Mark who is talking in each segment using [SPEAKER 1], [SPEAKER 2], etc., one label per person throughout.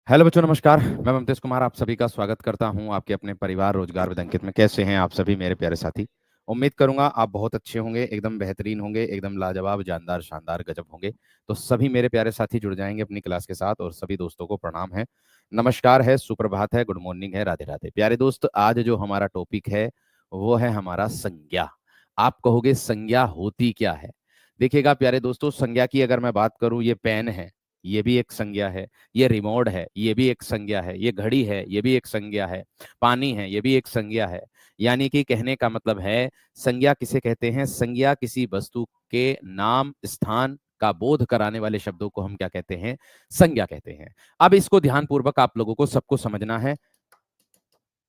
[SPEAKER 1] Hello बच्चों, नमस्कार। मैं ममतेश कुमार आप सभी का स्वागत करता हूं आपके अपने परिवार रोजगार विद अंकित में। कैसे हैं आप सभी मेरे प्यारे साथी? उम्मीद करूंगा आप बहुत अच्छे होंगे, एकदम बेहतरीन होंगे, एकदम लाजवाब, जानदार, शानदार, गजब होंगे। तो सभी मेरे प्यारे साथी जुड़ जाएंगे अपनी क्लास के साथ और सभी दोस्तों को प्रणाम है, नमस्कार है, सुप्रभात है, गुड मॉर्निंग है, राधे राधे। प्यारे दोस्त, आज जो हमारा टॉपिक है वो है हमारा संज्ञा। आप कहोगे संज्ञा होती क्या है? देखिएगा प्यारे दोस्तों, संज्ञा की अगर मैं बात करूं, ये पेन है, ये भी एक संज्ञा है। ये रिमोट है, ये भी एक संज्ञा है। ये घड़ी है, ये भी एक संज्ञा है। पानी है, ये भी एक संज्ञा है। यानी कि कहने का मतलब है, संज्ञा किसे कहते हैं? संज्ञा किसी वस्तु के नाम स्थान का बोध कराने वाले शब्दों को हम क्या कहते हैं? संज्ञा कहते हैं। अब इसको ध्यानपूर्वक आप लोगों को सबको समझना है,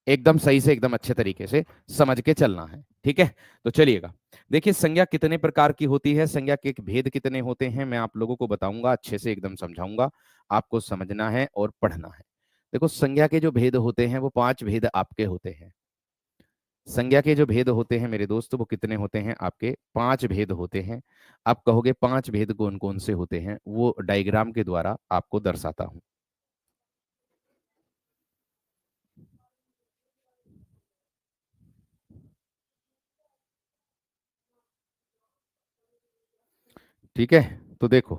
[SPEAKER 1] एकदम सही से, एकदम अच्छे तरीके से समझ के चलना है, ठीक है? तो चलिएगा, देखिए संज्ञा कितने प्रकार की होती है, संज्ञा के भेद कितने होते हैं, मैं आप लोगों को बताऊंगा, अच्छे से एकदम समझाऊंगा। आपको समझना है और पढ़ना है। देखो, संज्ञा के जो भेद होते हैं वो 5 भेद आपके होते हैं। संज्ञा के जो भेद होते हैं मेरे दोस्त, वो कितने होते हैं आपके? 5 भेद होते हैं। आप कहोगे 5 भेद कौन कौन से होते हैं? वो डायग्राम के द्वारा आपको दर्शाता हूं। ठीक है, तो देखो,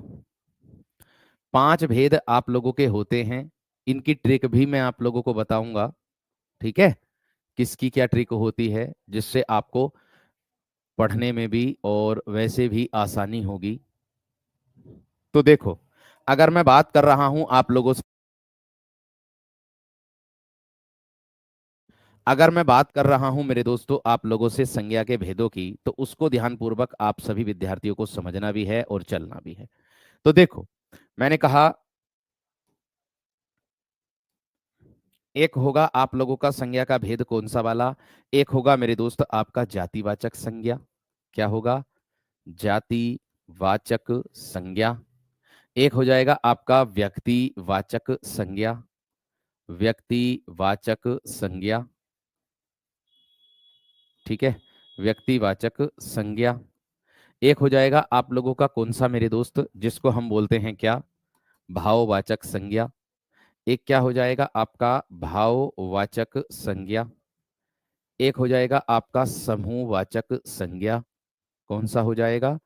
[SPEAKER 1] 5 भेद आप लोगों के होते हैं। इनकी ट्रिक भी मैं आप लोगों को बताऊंगा, ठीक है? किसकी क्या ट्रिक होती है जिससे आपको पढ़ने में भी और वैसे भी आसानी होगी। तो देखो, अगर मैं बात कर रहा हूं आप लोगों से, अगर मैं बात कर रहा हूं मेरे दोस्तों आप लोगों से संज्ञा के भेदों की, तो उसको ध्यानपूर्वक आप सभी विद्यार्थियों को समझना भी है और चलना भी है। तो देखो, मैंने कहा एक होगा आप लोगों का संज्ञा का भेद कौन सा वाला? एक होगा मेरे दोस्त आपका जातिवाचक संज्ञा। क्या होगा? जातिवाचक संज्ञा। एक हो जाएगा आपका व्यक्तिवाचक संज्ञा। व्यक्तिवाचक संज्ञा, ठीक है? व्यक्तिवाचक संज्ञा। एक हो जाएगा आप लोगों का कौन सा मेरे दोस्त, जिसको हम बोलते हैं क्या? भाववाचक संज्ञा। एक क्या हो जाएगा आपका? भाववाचक संज्ञा। एक हो जाएगा आपका समूहवाचक संज्ञा। कौन सा हो जाएगा?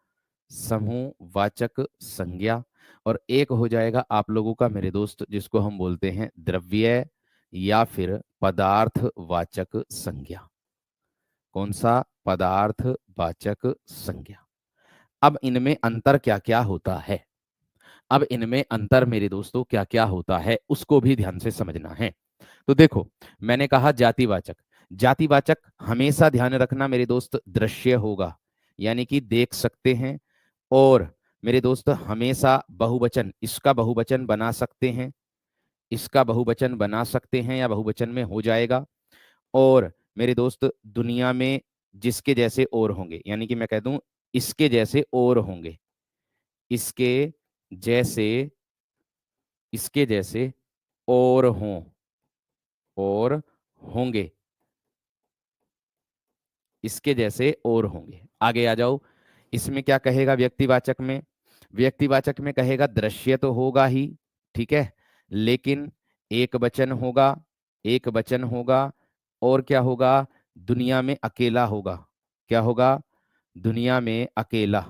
[SPEAKER 1] समूहवाचक संज्ञा। और एक हो जाएगा आप लोगों का मेरे दोस्त जिसको हम बोलते हैं द्रव्य या फिर पदार्थवाचक संज्ञा। कौन सा? पदार्थवाचक संज्ञा। अब इनमें अंतर क्या क्या होता है? अब इनमें अंतर मेरे दोस्तों क्या क्या होता है उसको भी ध्यान से समझना है। तो देखो, मैंने कहा जातिवाचक। जातिवाचक हमेशा ध्यान रखना मेरे दोस्त दृश्य होगा, यानी कि देख सकते हैं। और मेरे दोस्त हमेशा बहुवचन, इसका बहुवचन बना सकते हैं, इसका बहुवचन बना सकते हैं या बहुवचन में हो जाएगा। और मेरे दोस्त दुनिया में जिसके जैसे और होंगे, यानी कि मैं कह दूं इसके जैसे और होंगे, इसके जैसे, इसके जैसे और हों, और होंगे, इसके जैसे और होंगे। आगे आ जाओ, इसमें क्या कहेगा व्यक्तिवाचक में? व्यक्तिवाचक में कहेगा दृश्य तो होगा ही, ठीक है, लेकिन एक वचन होगा, एक वचन होगा। और क्या होगा? दुनिया में अकेला होगा। क्या होगा? दुनिया में अकेला।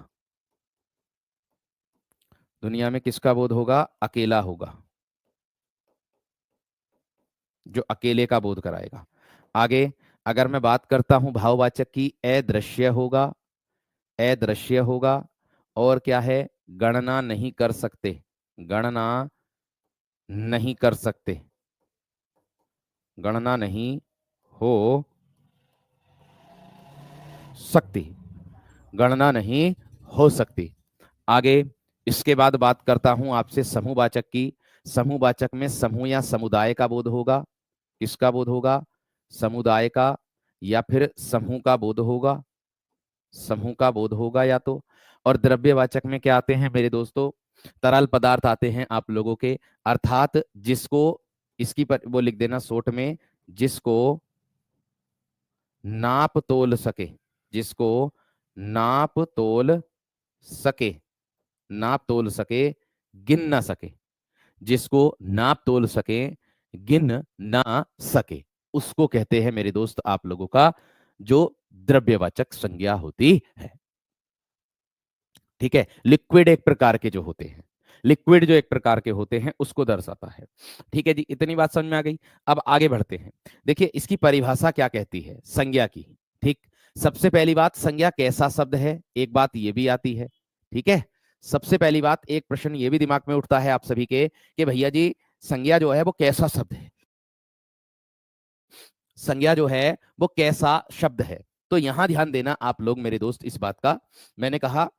[SPEAKER 1] दुनिया में किसका बोध होगा? अकेला होगा, जो अकेले का बोध कराएगा। आगे अगर मैं बात करता हूं भाववाचक की, अदृश्य होगा, अदृश्य होगा। और क्या है? गणना नहीं कर सकते, गणना नहीं कर सकते, गणना नहीं हो सकती, गणना नहीं हो सकती। आगे इसके बाद बात करता हूं आपसे समूहवाचक की। समूहवाचक में समूह या समुदाय का बोध होगा। किसका बोध होगा? समुदाय का, या फिर समूह का बोध होगा, समूह का बोध होगा या तो। और द्रव्यवाचक में क्या आते हैं मेरे दोस्तों? तरल पदार्थ आते हैं आप लोगों के, अर्थात जिसको, इसकी पर वो लिख देना शॉर्ट में, जिसको नाप तोल सके, जिसको नाप तोल सके, नाप तोल सके, गिन ना सके, जिसको नाप तोल सके, गिन ना सके, उसको कहते हैं मेरे दोस्त आप लोगों का जो द्रव्यवाचक संज्ञा होती है। ठीक है, लिक्विड एक प्रकार के जो होते हैं, लिक्विड जो एक प्रकार के होते हैं उसको दर्शाता है। ठीक है जी, इतनी बात समझ में आ गई। अब आगे बढ़ते हैं। देखिए इसकी परिभाषा क्या कहती है संज्ञा की। ठीक, सबसे पहली बात, संज्ञा कैसा शब्द है, एक बात ये भी आती है। ठीक है, सबसे पहली बात, एक प्रश्न ये भी दिमाग में उठता है आप सभी के कि भैया जी संज्ञा जो है वो कैसा शब्द है, संज्ञा जो है वो कैसा शब्द है। तो यहां ध्यान देना आप लोग मेरे दोस्त इस बात का, मैंने कहा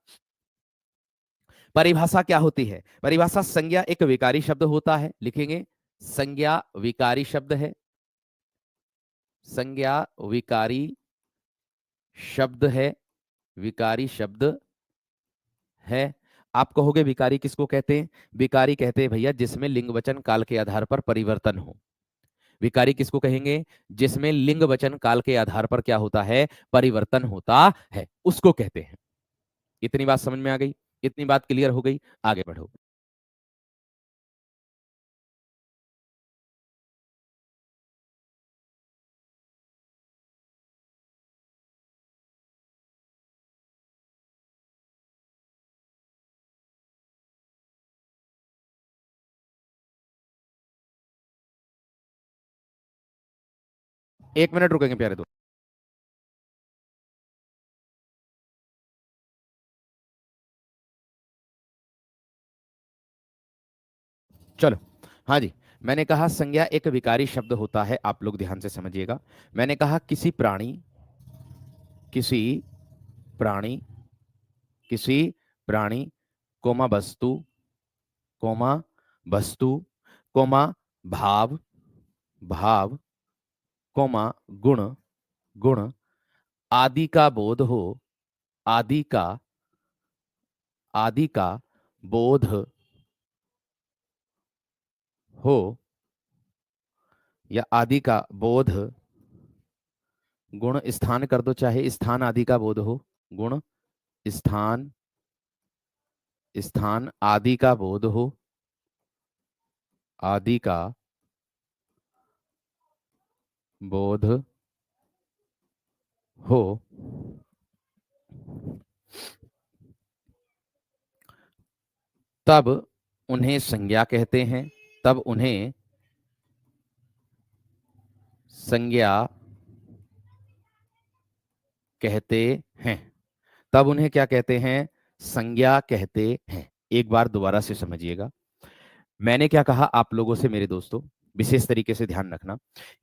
[SPEAKER 1] परिभाषा क्या होती है। परिभाषा, संज्ञा एक विकारी शब्द होता है, लिखेंगे संज्ञा विकारी शब्द है, संज्ञा विकारी शब्द है, विकारी शब्द है। आप कहोगे विकारी किसको कहते हैं, विकारी कहते हैं भैया जिसमें लिंग वचन काल के आधार पर परिवर्तन हो। विकारी किसको कहेंगे, जिसमें लिंग वचन काल के आधार पर क्या होता है, परिवर्तन होता है, उसको कहते हैं। इतनी बात समझ में आ गई, इतनी बात क्लियर हो गई, आगे बढ़ो। एक मिनट रुकेंगे प्यारे दोस्त। चलो, हाँ जी, मैंने कहा संज्ञा एक विकारी शब्द होता है, आप लोग ध्यान से समझिएगा। मैंने कहा किसी प्राणी, किसी प्राणी, किसी प्राणी, कोमा वस्तु, कोमा वस्तु, कोमा भाव, भाव, कोमा गुण, गुण आदि का बोध हो, आदि का, आदि का बोध हो, या आदि का बोध, गुण स्थान कर दो, चाहे स्थान आदि का बोध हो, गुण स्थान, स्थान आदि का बोध हो, आदि का बोध हो, तब उन्हें संज्ञा कहते हैं, तब उन्हें संज्ञा कहते हैं, तब उन्हें क्या कहते हैं, संज्ञा कहते हैं। एक बार दोबारा से समझिएगा, मैंने क्या कहा आप लोगों से मेरे दोस्तों, विशेष तरीके से ध्यान रखना।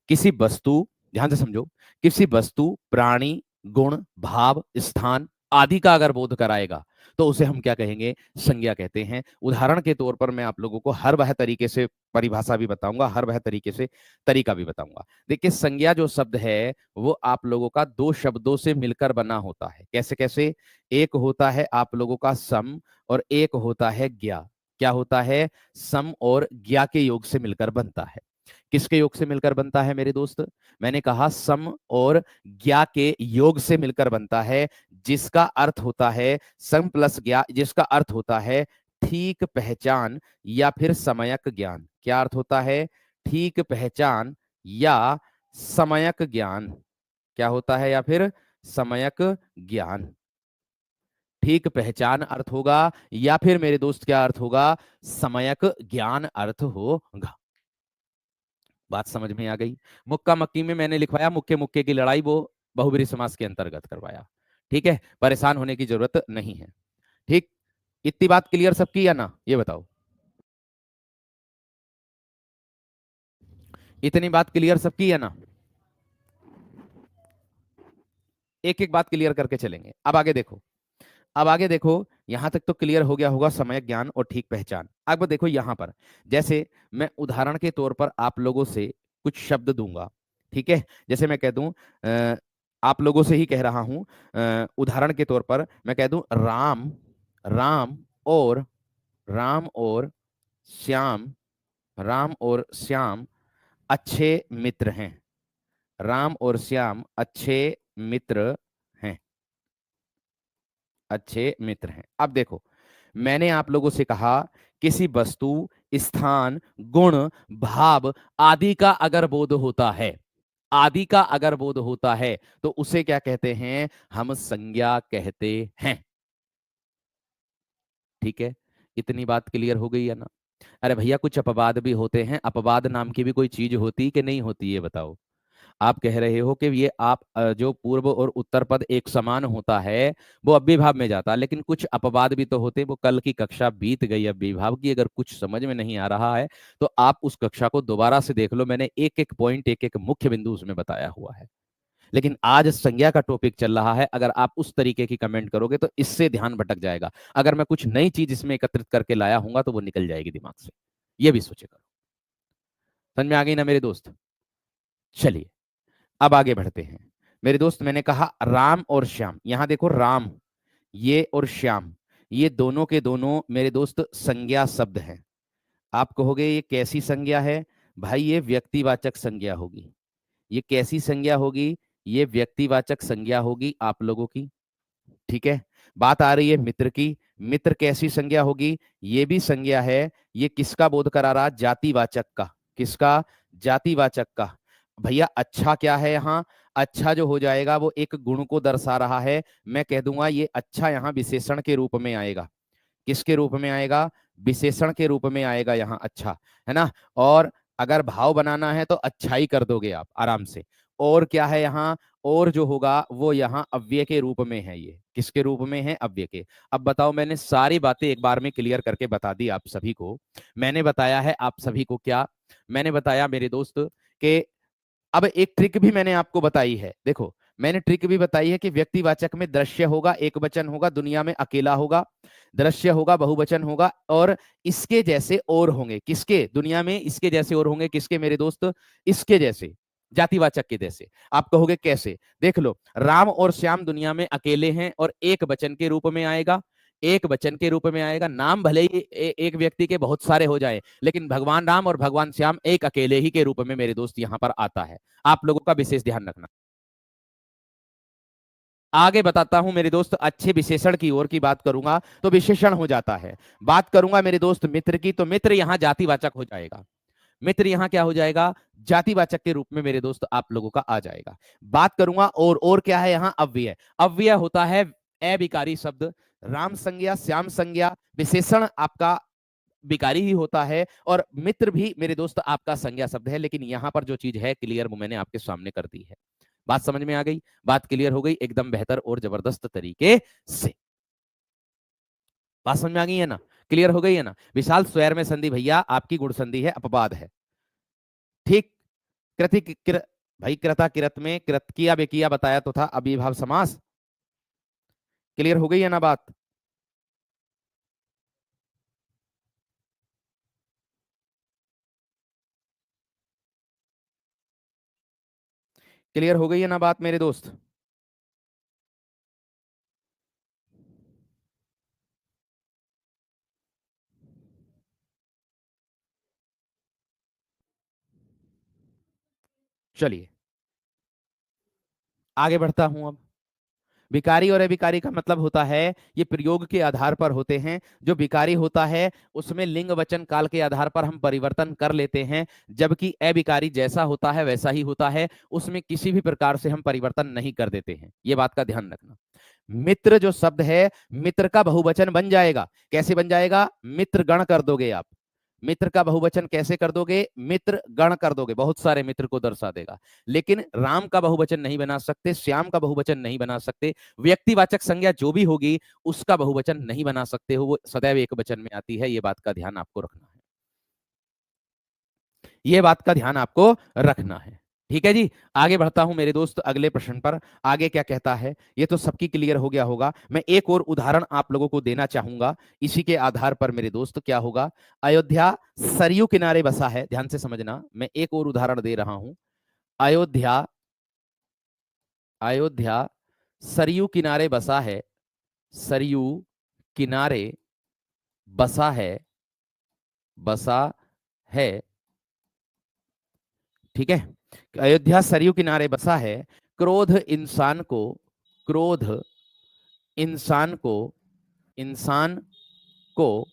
[SPEAKER 1] किसी वस्तु, ध्यान से समझो, किसी वस्तु, प्राणी, गुण, भाव, स्थान आदि का अगर बोध कराएगा तो उसे हम क्या कहेंगे, संज्ञा कहते हैं। उदाहरण के तौर पर मैं आप लोगों को हर वह तरीके से परिभाषा भी बताऊंगा, हर वह तरीके से तरीका भी बताऊंगा। देखिए संज्ञा जो शब्द है वो आप लोगों का दो शब्दों से मिलकर बना होता है। कैसे कैसे, एक होता है आप लोगों का सम और एक होता है ज्ञा। क्या होता है, सम और ज्ञा के योग से मिलकर बनता है। किसके योग से मिलकर बनता है मेरे दोस्त, मैंने कहा सम और ज्ञा के योग से मिलकर बनता है, जिसका अर्थ होता है सम प्लस ज्ञा, जिसका अर्थ होता है ठीक पहचान या फिर समयक ज्ञान। क्या अर्थ होता है, ठीक पहचान या समयक ज्ञान। क्या होता है, या फिर समयक ज्ञान। ठीक पहचान अर्थ होगा या फिर मेरे दोस्त क्या अर्थ होगा, समयक ज्ञान अर्थ होगा। बात समझ में आ गई। मुक्का मक्की में मैंने लिखवाया मुक्के मुक्के की लड़ाई, वो बहुब्रीहि समास के अंतर्गत करवाया। ठीक है, परेशान होने की जरूरत नहीं है। ठीक, इतनी बात क्लियर सबकी या ना, ये बताओ। इतनी बात क्लियर सबकी या ना, एक एक बात क्लियर करके चलेंगे। अब आगे देखो, अब आगे देखो, यहां तक तो क्लियर हो गया होगा समय ज्ञान और ठीक पहचान। अब देखो यहां पर, जैसे मैं उदाहरण के तौर पर आप लोगों से कुछ शब्द दूंगा। ठीक है, जैसे मैं कह दूं, आप लोगों से ही कह रहा हूं, उदाहरण के तौर पर मैं कह दूं राम, राम और, राम और श्याम, राम और श्याम अच्छे मित्र हैं। राम और श्याम अच्छे मित्र हैं, अच्छे मित्र हैं। अब देखो, मैंने आप लोगों से कहा किसी वस्तु, स्थान, गुण, भाव आदि का अगर बोध होता है, आदि का अगर बोध होता है तो उसे क्या कहते हैं? हम संज्ञा कहते हैं। ठीक है, इतनी बात क्लियर हो गई है ना? अरे भैया कुछ अपवाद भी होते हैं, अपवाद नाम की भी कोई चीज होती कि नहीं होती, ये बताओ। आप कह रहे हो कि ये आप जो पूर्व और उत्तर पद एक समान होता है वो अव्ययभाव में जाता, लेकिन कुछ अपवाद भी तो होते। वो कल की कक्षा बीत गई अव्ययभाव की, अगर कुछ समझ में नहीं आ रहा है तो आप उस कक्षा को दोबारा से देख लो, मैंने एक एक पॉइंट, एक एक मुख्य बिंदु उसमें बताया हुआ है। लेकिन आज संज्ञा का टॉपिक चल रहा है, अगर आप उस तरीके की कमेंट करोगे तो इससे ध्यान भटक जाएगा। अगर मैं कुछ नई चीज इसमें एकत्रित करके लाया हूंगा तो वो निकल जाएगी दिमाग से, ये भी सोचे करो। समझ में आ गई ना मेरे दोस्त? चलिए अब आगे बढ़ते हैं मेरे दोस्त। मैंने कहा राम और श्याम, यहां देखो राम ये और श्याम, ये दोनों के दोनों मेरे दोस्त संज्ञा शब्द हैं। आप कहोगे ये कैसी संज्ञा है? भाई ये व्यक्तिवाचक संज्ञा होगी। ये कैसी संज्ञा होगी? ये व्यक्तिवाचक संज्ञा होगी आप लोगों की। ठीक है, बात आ रही है मित्र की। मित्र कैसी संज्ञा होगी? ये भी संज्ञा है। ये किसका बोध करा रहा? जातिवाचक का। किसका? जातिवाचक का। भैया अच्छा क्या है यहाँ? अच्छा जो हो जाएगा वो एक गुण को दर्शा रहा है। मैं कह दूंगा ये अच्छा यहाँ विशेषण के रूप में आएगा। किसके रूप में आएगा? विशेषण के रूप में आएगा यहाँ अच्छा, है ना? और अगर भाव बनाना है तो अच्छाई कर दोगे आप आराम से। और क्या है यहाँ? और जो होगा वो यहाँ अव्यय के रूप में है। ये किसके रूप में है? अव्यय के। अब बताओ, मैंने सारी बातें एक बार में क्लियर करके बता दी आप सभी को। मैंने बताया है आप सभी को क्या? मैंने बताया मेरे दोस्त कि अब एक ट्रिक भी मैंने आपको बताई है। देखो मैंने ट्रिक भी बताई है कि व्यक्तिवाचक में दृश्य होगा, एक वचन होगा, दुनिया में अकेला होगा। दृश्य होगा, बहुवचन होगा, और इसके जैसे और होंगे। किसके? दुनिया में इसके जैसे और होंगे। किसके मेरे दोस्त? इसके जैसे, जातिवाचक के जैसे। आप कहोगे कैसे? देख लो, राम और श्याम दुनिया में अकेले हैं और एक वचन के रूप में आएगा। एक वचन के रूप में आएगा। नाम भले ही एक व्यक्ति के बहुत सारे हो जाए, लेकिन भगवान राम और भगवान श्याम एक अकेले ही के रूप में मेरे दोस्त यहां पर आता है। आप लोगों का विशेष ध्यान रखना। आगे बताता हूं मेरे दोस्त, अच्छे विशेषण की ओर की बात करूंगा तो विशेषण हो जाता है। बात करूंगा मेरे दोस्त मित्र की, तो मित्र यहां जातिवाचक हो जाएगा। मित्र यहां क्या हो जाएगा? जातिवाचक के रूप में मेरे दोस्त आप लोगों का आ जाएगा। बात करूंगा और क्या है यहाँ? अव्यय। अव्यय होता है अविकारी शब्द। राम संज्ञा, श्याम संज्ञा, विशेषण आपका विकारी ही होता है, और मित्र भी मेरे दोस्त आपका संज्ञा शब्द है। लेकिन यहां पर जो चीज है क्लियर, वो मैंने आपके सामने कर दी है। बात समझ में आ गई? बात क्लियर हो गई एकदम बेहतर और जबरदस्त तरीके से। बात समझ में आ गई है ना? क्लियर हो गई है ना? विशाल स्वैर में संधि भैया आपकी गुण संधि है, अपवाद है। ठीक। कृति भाई कृता किरत में कृत किया बेकिया बताया तो था, अभिभाव समास। क्लियर हो गई है ना बात? क्लियर हो गई है ना बात मेरे दोस्त? चलिए आगे बढ़ता हूं अब। विकारी और अविकारी का मतलब होता है, ये प्रयोग के आधार पर होते हैं। जो विकारी होता है उसमें लिंग वचन काल के आधार पर हम परिवर्तन कर लेते हैं, जबकि अविकारी जैसा होता है वैसा ही होता है, उसमें किसी भी प्रकार से हम परिवर्तन नहीं कर देते हैं। ये बात का ध्यान रखना। मित्र जो शब्द है, मित्र का बहुवचन बन जाएगा। कैसे बन जाएगा? मित्र गण कर दोगे आप। मित्र का बहुवचन कैसे कर दोगे? मित्र गण कर दोगे, बहुत सारे मित्र को दर्शा देगा। लेकिन राम का बहुवचन नहीं बना सकते, श्याम का बहुवचन नहीं बना सकते। व्यक्तिवाचक संज्ञा जो भी होगी उसका बहुवचन नहीं बना सकते हो, वो सदैव एक वचन में आती है। ये बात का ध्यान आपको रखना है। ये बात का ध्यान आपको रखना है। ठीक है जी। आगे बढ़ता हूं मेरे दोस्त अगले प्रश्न पर। आगे क्या कहता है ये तो सबकी क्लियर हो गया होगा। मैं एक और उदाहरण आप लोगों को देना चाहूंगा, इसी के आधार पर मेरे दोस्त क्या होगा। अयोध्या सरयू किनारे बसा है, ध्यान से समझना, मैं एक और उदाहरण दे रहा हूं। अयोध्या, अयोध्या सरयू किनारे बसा है। सरयू किनारे बसा है, बसा है। ठीक है, अयोध्या सरयू किनारे बसा है। क्रोध इंसान को, क्रोध इंसान को, इंसान को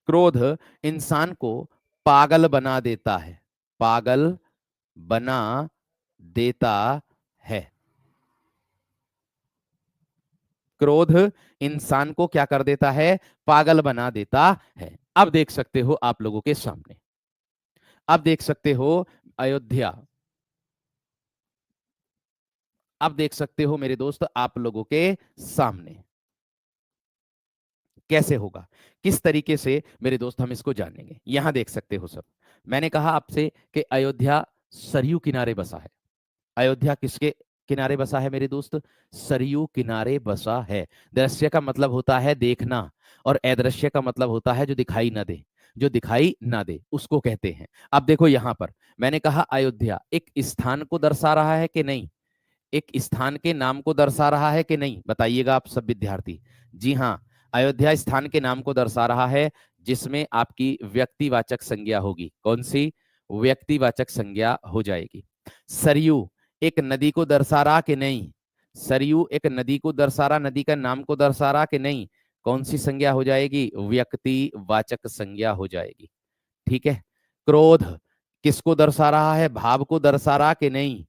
[SPEAKER 1] क्रोध इंसान को पागल बना देता है, पागल बना देता है। क्रोध इंसान को क्या कर देता है? पागल बना देता है। अब देख सकते हो आप लोगों के सामने, अब देख सकते हो अयोध्या, अब देख सकते हो मेरे दोस्त आप लोगों के सामने कैसे होगा, किस तरीके से मेरे दोस्त हम इसको जानेंगे। यहां देख सकते हो सब, मैंने कहा आपसे कि अयोध्या सरयू किनारे बसा है। अयोध्या किसके किनारे बसा है मेरे दोस्त? सरयू किनारे बसा है। दृश्य का मतलब होता है देखना, और अदृश्य का मतलब होता है जो दिखाई ना दे, जो दिखाई ना दे उसको कहते हैं। अब देखो यहां पर मैंने कहा अयोध्या एक स्थान को दर्शा रहा है कि नहीं, एक स्थान के नाम को दर्शा रहा है कि नहीं, बताइएगा आप सब विद्यार्थी। जी हाँ, अयोध्या स्थान के नाम को दर्शा रहा है, जिसमें आपकी व्यक्तिवाचक संज्ञा होगी। कौन सी? व्यक्तिवाचक संज्ञा हो जाएगी। सरयू एक नदी को दर्शा रहा कि नहीं? सरयू एक नदी को दर्शा रहा, नदी का नाम को दर्शा रहा कि नहीं? कौन सी संज्ञा हो जाएगी? व्यक्तिवाचक संज्ञा हो जाएगी। ठीक है। क्रोध किसको दर्शा रहा है? भाव को दर्शा रहा कि नहीं?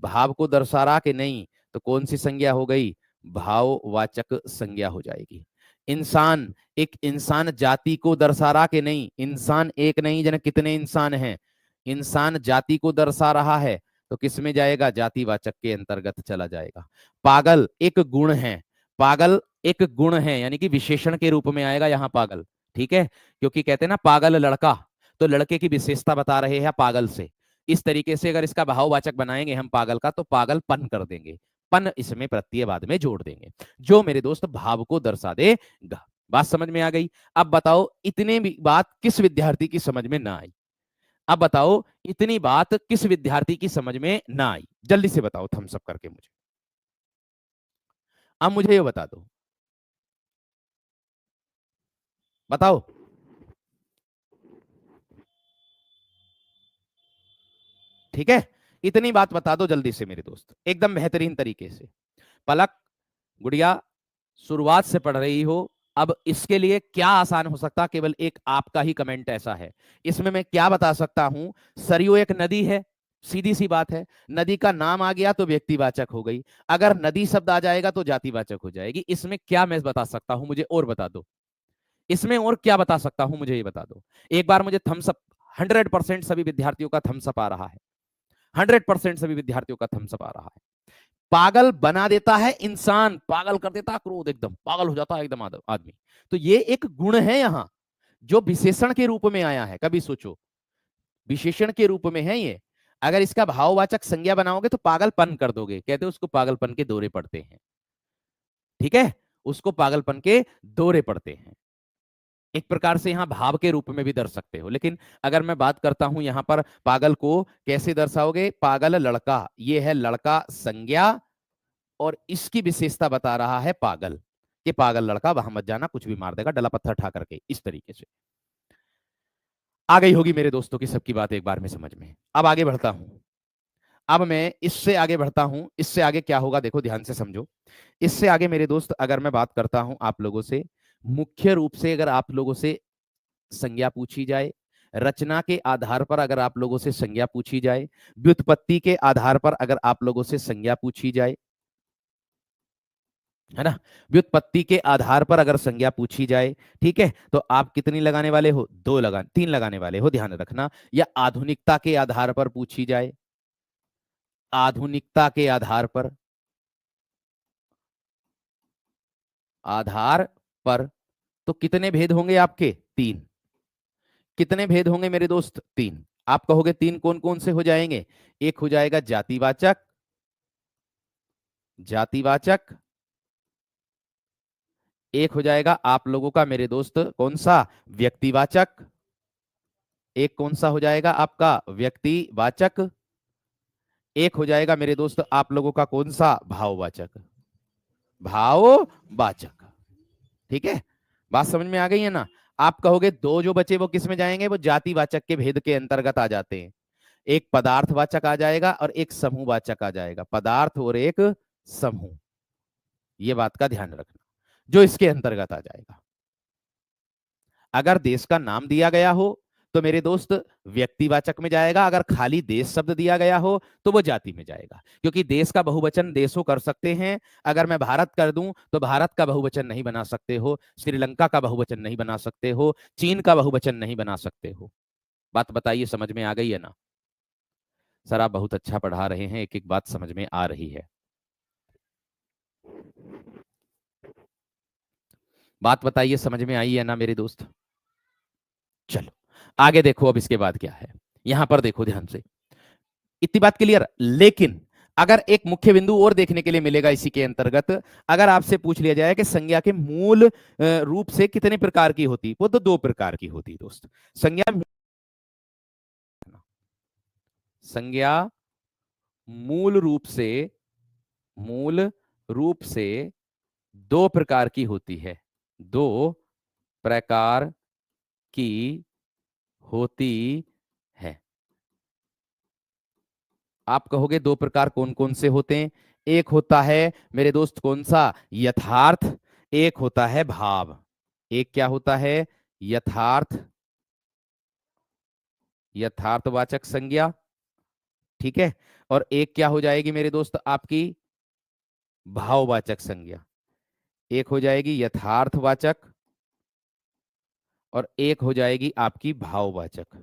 [SPEAKER 1] भाव को दर्शा रहा कि नहीं? तो कौन सी संज्ञा हो गई? भाववाचक संज्ञा हो जाएगी। इंसान एक इंसान जाति को दर्शा रहा कि नहीं? इंसान एक नहीं जन कितने इंसान हैं, इंसान जाति को दर्शा रहा है, तो किस में जाएगा? जातिवाचक के अंतर्गत चला जाएगा। पागल एक गुण है, पागल एक गुण है यानी कि विशेषण के रूप में आएगा यहां पागल। ठीक है, क्योंकि कहते हैं ना पागल लड़का, तो लड़के की विशेषता बता रहे हैं पागल से। इस तरीके से अगर इसका भाववाचक बनाएंगे हम पागल का, तो पागलपन कर देंगे, पन इसमें प्रत्यय बाद में जोड़ देंगे, जो मेरे दोस्त भाव को दर्शा देगा। बात समझ में आ गई? अब बताओ इतने भी बात किस विद्यार्थी की समझ में ना आई? अब बताओ इतनी बात किस विद्यार्थी की समझ में ना आई? जल्दी से बताओ थम्स अप करके मुझे। अब मुझे ये बता दो, बताओ। ठीक है, इतनी बात बता दो जल्दी से मेरे दोस्त, एकदम बेहतरीन तरीके से। पलक, गुड़िया, शुरुआत से पढ़ रही हो, अब इसके लिए क्या आसान हो सकता? केवल एक आपका ही कमेंट ऐसा है, इसमें मैं क्या बता सकता हूं? सरयू एक नदी है, सीधी सी बात है। नदी का नाम आ गया तो व्यक्तिवाचक हो गई, अगर नदी शब्द आ जाएगा तो जातिवाचक हो जाएगी। इसमें क्या मैं बता सकता हूं? मुझे और बता दो, इसमें और क्या बता सकता हूं? मुझे ये बता दो एक बार मुझे। थम्स अप 100% सभी विद्यार्थियों का थम्स अप आ रहा है, 100% सभी विद्यार्थियों का थम्स अप आ रहा है। पागल बना देता है इंसान, पागल कर देता है क्रोध, एकदम पागल हो जाता है एकदम आदमी। तो ये एक गुण है यहां, जो विशेषण के रूप में आया है। कभी सोचो, विशेषण के रूप में है ये, अगर इसका भाववाचक संज्ञा बनाओगे तो पागलपन कर दोगे, कहते हो उसको पागलपन के दौरे पड़ते हैं। ठीक है, उसको पागलपन के दौरे पड़ते हैं। एक प्रकार से यहां भाव के रूप में भी दर्श सकते हो, लेकिन अगर मैं बात करता हूं यहां पर पागल को कैसे दर्शाओगे? पागल लड़का, ये है लड़का संज्ञा, और इसकी विशेषता बता रहा है पागल, कि पागल लड़का, वहां मत जाना, कुछ भी मार देगा डला पत्थर ठा करके। इस तरीके से आ गई होगी मेरे दोस्तों की सबकी बात एक बार में समझ में। अब आगे बढ़ता हूं, अब मैं इससे आगे बढ़ता हूं। इससे आगे क्या होगा देखो, ध्यान से समझो। इससे आगे मेरे दोस्त अगर मैं बात करता हूं आप लोगों से, मुख्य रूप से अगर आप लोगों से संज्ञा पूछी जाए, रचना के आधार पर अगर आप लोगों से संज्ञा पूछी जाए, व्युत्पत्ति के आधार पर अगर आप लोगों से संज्ञा पूछी जाए, है ना, व्युत्पत्ति के आधार पर अगर संज्ञा पूछी जाए, ठीक है, तो आप कितनी लगाने वाले हो? दो लगा, तीन लगाने वाले हो, ध्यान रखना। या आधुनिकता के आधार पर पूछी जाए, आधुनिकता के आधार पर, आधार पर, तो कितने भेद होंगे आपके? तीन। कितने भेद होंगे मेरे दोस्त? तीन। आप कहोगे तीन कौन कौन से हो जाएंगे? एक हो जाएगा जातिवाचक, जातिवाचक, एक हो जाएगा आप लोगों का मेरे दोस्त कौन सा? व्यक्तिवाचक, एक कौन सा हो जाएगा आपका? व्यक्तिवाचक, एक हो जाएगा मेरे दोस्त आप लोगों का कौन सा? भाववाचक, भाववाचक। ठीक है, बात समझ में आ गई है ना? आप कहोगे दो जो बचे वो किस में जाएंगे? वो जातिवाचक के भेद के अंतर्गत आ जाते हैं। एक पदार्थवाचक आ जाएगा और एक समूहवाचक आ जाएगा, पदार्थ और एक समूह। ये बात का ध्यान रखना। जो इसके अंतर्गत आ जाएगा। अगर देश का नाम दिया गया हो तो मेरे दोस्त व्यक्तिवाचक में जाएगा, अगर खाली देश शब्द दिया गया हो तो वो जाति में जाएगा, क्योंकि देश का बहुवचन देशों कर सकते हैं। अगर मैं भारत कर दूं तो भारत का बहुवचन नहीं बना सकते हो, श्रीलंका का बहुवचन नहीं बना सकते हो, चीन का बहुवचन नहीं बना सकते हो। बात बताइए, समझ में आ गई है ना? सर आप बहुत अच्छा पढ़ा रहे हैं, एक एक बात समझ में आ रही है। बात बताइए, समझ में आई है ना मेरे दोस्त? चलो आगे देखो, अब इसके बाद क्या है, यहां पर देखो ध्यान से। इतनी बात क्लियर? लेकिन अगर एक मुख्य बिंदु और देखने के लिए मिलेगा इसी के अंतर्गत, अगर आपसे पूछ लिया जाए कि संज्ञा के मूल रूप से कितने प्रकार की होती, वो तो दो प्रकार की होती दोस्त। संज्ञा संज्ञा मूल रूप से दो प्रकार की होती है, दो प्रकार की होती है। आप कहोगे दो प्रकार कौन कौन से होते हैं? एक होता है मेरे दोस्त कौन सा? यथार्थ। एक होता है भाव। एक क्या होता है? यथार्थ, यथार्थवाचक संज्ञा, ठीक है। और एक क्या हो जाएगी मेरे दोस्त आपकी? भाववाचक संज्ञा। एक हो जाएगी यथार्थवाचक और एक हो जाएगी आपकी भाववाचक।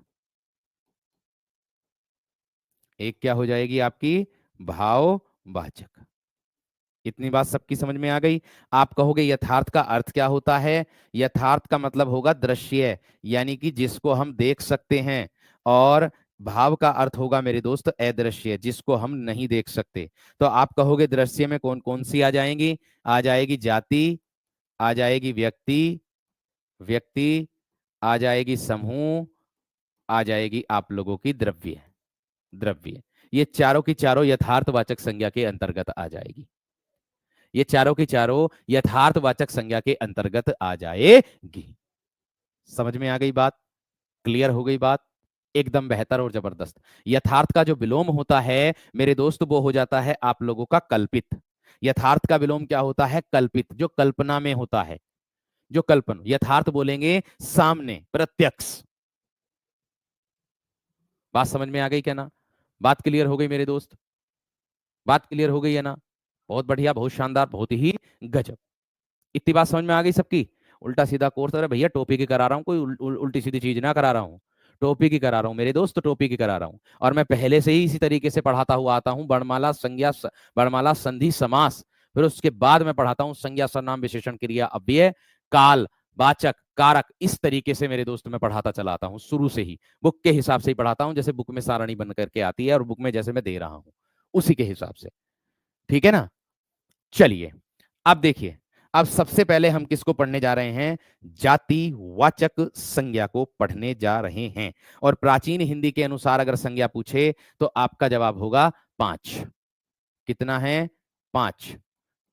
[SPEAKER 1] एक क्या हो जाएगी आपकी? भाववाचक। इतनी बात सबकी समझ में आ गई? आप कहोगे यथार्थ का अर्थ क्या होता है? यथार्थ का मतलब होगा दृश्य, यानी कि जिसको हम देख सकते हैं। और भाव का अर्थ होगा मेरे दोस्त अदृश्य, जिसको हम नहीं देख सकते। तो आप कहोगे दृश्य में कौन कौन सी आ जाएंगी? आ जाएगी जाति, आ जाएगी व्यक्ति, व्यक्ति आ जाएगी समूह, आ जाएगी आप लोगों की द्रव्य, द्रव्य। ये चारों की चारों यथार्थवाचक संज्ञा के अंतर्गत आ जाएगी। ये चारों की चारों यथार्थवाचक संज्ञा के अंतर्गत आ जाएगी। समझ में आ गई बात? क्लियर हो गई बात? एकदम बेहतर और जबरदस्त। यथार्थ का जो विलोम होता है मेरे दोस्त वो हो जाता है आप लोगों का कल्पित। यथार्थ का विलोम क्या होता है? कल्पित, जो कल्पना में होता है, जो कल्पना। यथार्थ बोलेंगे सामने, प्रत्यक्ष। बात समझ में आ गई क्या ना? बात क्लियर हो गई मेरे दोस्त? बात क्लियर हो गई है ना? बहुत बढ़िया, बहुत शानदार, बहुत ही गजब। इतनी बात समझ में आ गई सबकी? उल्टा सीधा कोर्स, अरे भैया टोपी की करा रहा हूँ, कोई उल्टी सीधी चीज ना करा रहा हूँ। टोपी की करा रहा हूँ मेरे दोस्त, टोपी की करा रहा हूँ। और मैं पहले से ही इसी तरीके से पढ़ाता हुआ आता हूँ। वर्णमाला संज्ञा वर्णमाला संधि समास, फिर उसके बाद मैं पढ़ाता हूँ संज्ञा सर्वनाम विशेषण क्रिया अव्यय काल वाचक कारक। इस तरीके से मेरे दोस्त मैं पढ़ाता चला आता हूँ शुरू से ही, बुक के हिसाब से ही पढ़ाता हूँ, जैसे बुक में सारणी बन करके आती है और बुक में जैसे मैं दे रहा हूँ उसी के हिसाब से। ठीक है ना? चलिए अब देखिए, अब सबसे पहले हम किसको पढ़ने जा रहे हैं? जातिवाचक संज्ञा को पढ़ने जा रहे हैं। और प्राचीन हिंदी के अनुसार अगर संज्ञा पूछे तो आपका जवाब होगा 5। कितना है? 5।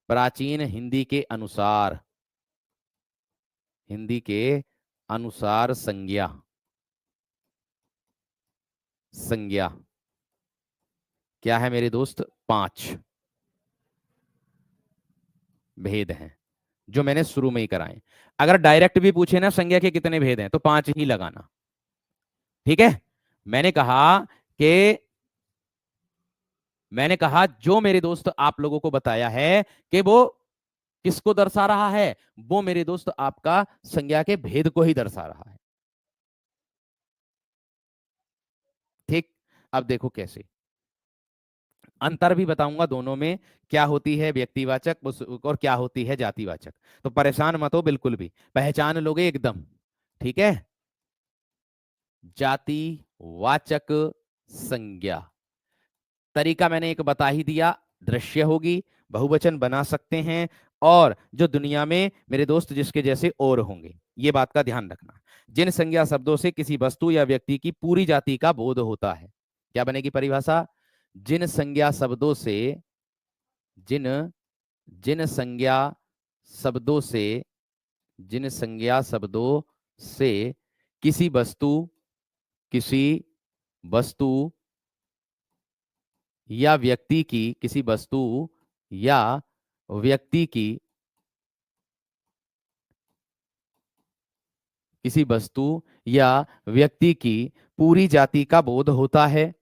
[SPEAKER 1] प्राचीन हिंदी के अनुसार, हिंदी के अनुसार संज्ञा, संज्ञा क्या है मेरे दोस्त? 5 भेद हैं जो मैंने शुरू में ही कराए। अगर डायरेक्ट भी पूछे ना संज्ञा के कितने भेद हैं तो 5 ही लगाना। ठीक है? मैंने कहा कि मैंने कहा जो मेरे दोस्त आप लोगों को बताया है कि वो किसको दर्शा रहा है, वो मेरे दोस्त आपका संज्ञा के भेद को ही दर्शा रहा है। ठीक, अब देखो कैसे, अंतर भी बताऊंगा दोनों में, क्या होती है व्यक्तिवाचक और क्या होती है जातिवाचक। तो परेशान मत हो बिल्कुल भी, पहचान लोगे एकदम। ठीक है? जातिवाचक संज्ञा, तरीका मैंने एक बता ही दिया, दृश्य होगी, बहुवचन बना सकते हैं, और जो दुनिया में मेरे दोस्त जिसके जैसे और होंगे। ये बात का ध्यान रखना। जिन संज्ञा शब्दों से किसी वस्तु या व्यक्ति की पूरी जाति का बोध होता है, क्या बनेगी परिभाषा? जिन संज्ञा शब्दों से, जिन जिन संज्ञा शब्दों से, जिन संज्ञा शब्दों से किसी वस्तु, किसी वस्तु या व्यक्ति की, किसी वस्तु या व्यक्ति की किसी वस्तु या व्यक्ति की पूरी जाति का बोध होता है,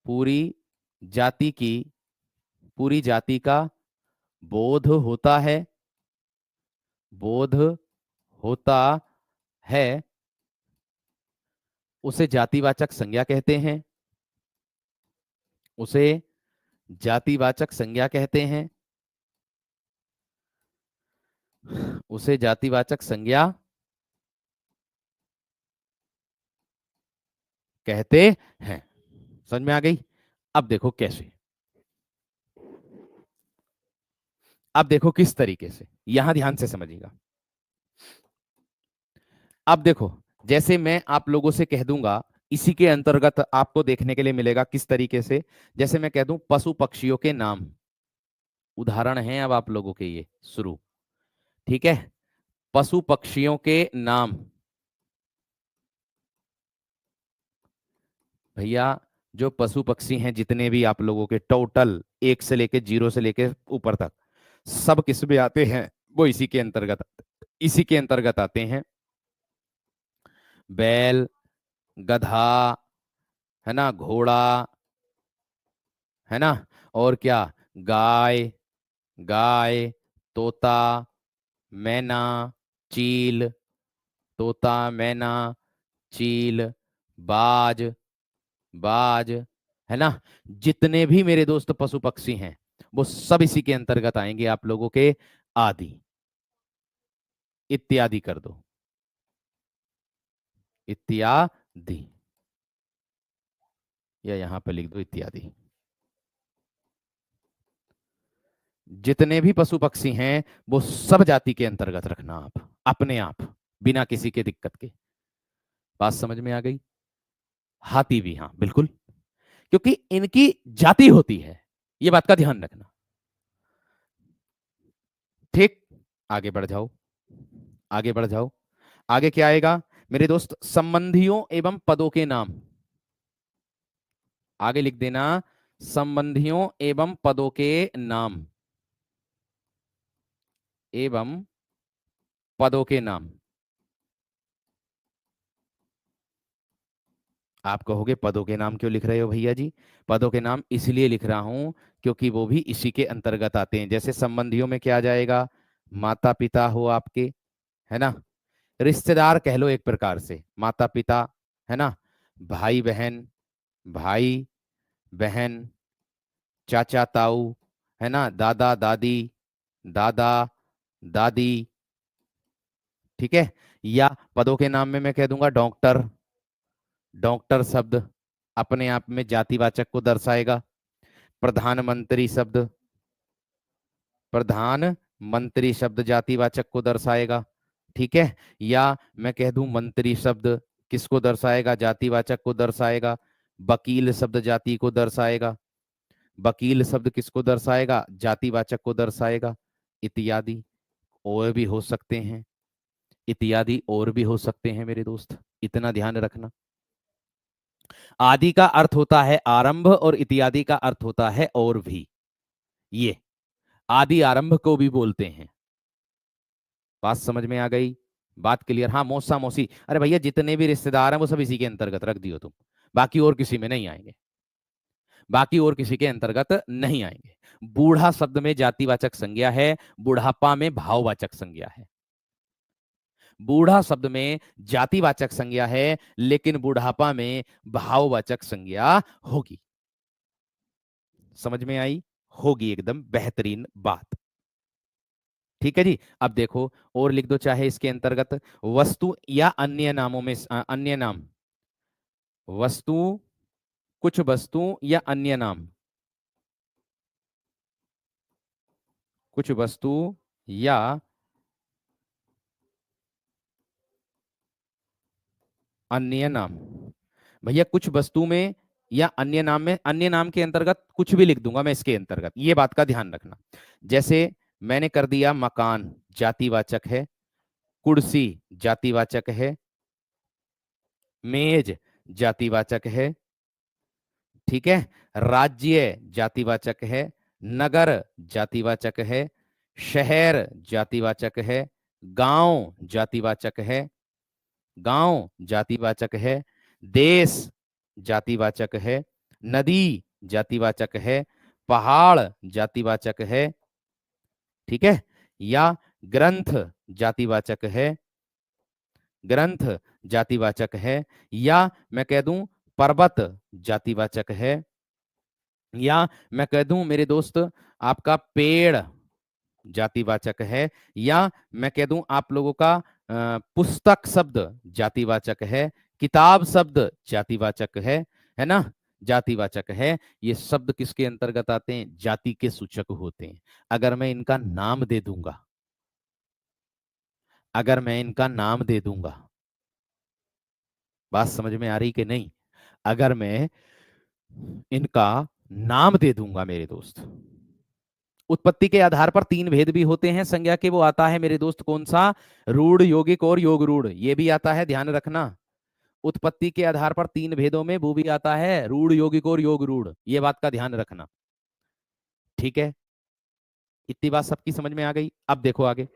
[SPEAKER 1] पूरी जाति की, पूरी जाति का बोध होता है, बोध होता है, उसे जातिवाचक संज्ञा कहते हैं, उसे जातिवाचक संज्ञा कहते हैं, उसे जातिवाचक संज्ञा कहते हैं। समझ में आ गई? अब देखो कैसे, अब देखो किस तरीके से, यहां ध्यान से समझिएगा। अब देखो, जैसे मैं आप लोगों से कह दूंगा, इसी के अंतर्गत आपको देखने के लिए मिलेगा किस तरीके से। जैसे मैं कह दूं पशु पक्षियों के नाम, उदाहरण हैं अब आप लोगों के ये शुरू, ठीक है। पशु पक्षियों के नाम, भैया जो पशु पक्षी हैं जितने भी आप लोगों के टोटल, एक से लेके जीरो से लेके ऊपर तक, सब किस में आते हैं? वो इसी के अंतर्गत, इसी के अंतर्गत आते हैं। बैल, गधा, है ना, घोड़ा, है ना, और क्या, गाय, गाय, तोता, मैना, चील, तोता, मैना, चील, बाज, बाज, है ना। जितने भी मेरे दोस्त पशु पक्षी हैं वो सब इसी के अंतर्गत आएंगे आप लोगों के। आदि, इत्यादि कर दो, इत्यादि, या यहां पर लिख दो इत्यादि। जितने भी पशु पक्षी हैं वो सब जाति के अंतर्गत रखना आप, अपने आप, बिना किसी के दिक्कत के। बात समझ में आ गई? हाथी भी, हाँ बिल्कुल, क्योंकि इनकी जाति होती है, ये बात का ध्यान रखना। ठीक, आगे बढ़ जाओ, आगे बढ़ जाओ। आगे क्या आएगा मेरे दोस्त? संबंधियों एवं पदों के नाम। आगे लिख देना, संबंधियों एवं पदों के नाम, एवं पदों के नाम। आप कहोगे पदों के नाम क्यों लिख रहे हो भैया जी? पदों के नाम इसलिए लिख रहा हूं क्योंकि वो भी इसी के अंतर्गत आते हैं। जैसे संबंधियों में क्या आ जाएगा? माता पिता हो आपके, है ना, रिश्तेदार कह लो एक प्रकार से, माता पिता, है ना, भाई बहन, भाई बहन, चाचा ताऊ, है ना, दादा दादी, दादा दादी, ठीक है। या पदों के नाम में मैं कह दूंगा डॉक्टर, डॉक्टर शब्द अपने आप में जातिवाचक को दर्शाएगा। प्रधानमंत्री शब्द, प्रधानमंत्री शब्द जातिवाचक को दर्शाएगा, ठीक है। या मैं कह दूं मंत्री शब्द किसको दर्शाएगा? जातिवाचक को दर्शाएगा। वकील शब्द जाति को दर्शाएगा, वकील शब्द किसको दर्शाएगा? जातिवाचक को दर्शाएगा। इत्यादि और भी हो सकते हैं, इत्यादि और भी हो सकते हैं मेरे दोस्त, इतना ध्यान रखना। आदि का अर्थ होता है आरंभ और इत्यादि का अर्थ होता है और भी। ये आदि आरंभ को भी बोलते हैं। बात समझ में आ गई? बात क्लियर? हाँ, मौसा मौसी, अरे भैया जितने भी रिश्तेदार हैं वो सब इसी के अंतर्गत रख दियो तुम, बाकी और किसी में नहीं आएंगे, बाकी और किसी के अंतर्गत नहीं आएंगे। बूढ़ा शब्द में जातिवाचक संज्ञा है, बुढ़ापा में भाववाचक संज्ञा है। बूढ़ा शब्द में जातिवाचक संज्ञा है लेकिन बुढ़ापा में भाववाचक संज्ञा होगी। समझ में आई? होगी, एकदम बेहतरीन बात। ठीक है जी। अब देखो और लिख दो चाहे इसके अंतर्गत, वस्तु या अन्य नामों में अन्य नाम, वस्तु, कुछ वस्तु या अन्य नाम, कुछ वस्तु या अन्य नाम। भैया कुछ वस्तु में या अन्य नाम में, अन्य नाम के अंतर्गत कुछ भी लिख दूंगा मैं इसके अंतर्गत, ये बात का ध्यान रखना। जैसे मैंने कर दिया मकान जातिवाचक है, कुर्सी जातिवाचक है, मेज जातिवाचक है, ठीक है, राज्य जातिवाचक है, नगर जातिवाचक है, शहर जातिवाचक है, गांव जातिवाचक है, गांव जातिवाचक है, देश जातिवाचक है, नदी जातिवाचक है, पहाड़ जातिवाचक है, ठीक है, या ग्रंथ जातिवाचक है, ग्रंथ जातिवाचक है, या मैं कह दूं पर्वत जातिवाचक है, या मैं कह दूं मेरे दोस्त आपका पेड़ जातिवाचक है, या मैं कह दूं आप लोगों का पुस्तक शब्द जातिवाचक है, किताब शब्द जातिवाचक है ना, जातिवाचक है। ये शब्द किसके अंतर्गत आते हैं? जाति के सूचक होते हैं। अगर मैं इनका नाम दे दूंगा, अगर मैं इनका नाम दे दूंगा, बात समझ में आ रही कि नहीं? अगर मैं इनका नाम दे दूंगा मेरे दोस्त, उत्पत्ति के आधार पर तीन भेद भी होते हैं संज्ञा के, वो आता है मेरे दोस्त कौन सा? रूढ़, यौगिक और योग रूढ़, ये भी आता है, ध्यान रखना। उत्पत्ति के आधार पर तीन भेदों में वो भी आता है, रूढ़, यौगिक और योग रूढ़, ये बात का ध्यान रखना, ठीक है। इतनी बात सबकी समझ में आ गई? अब देखो आगे,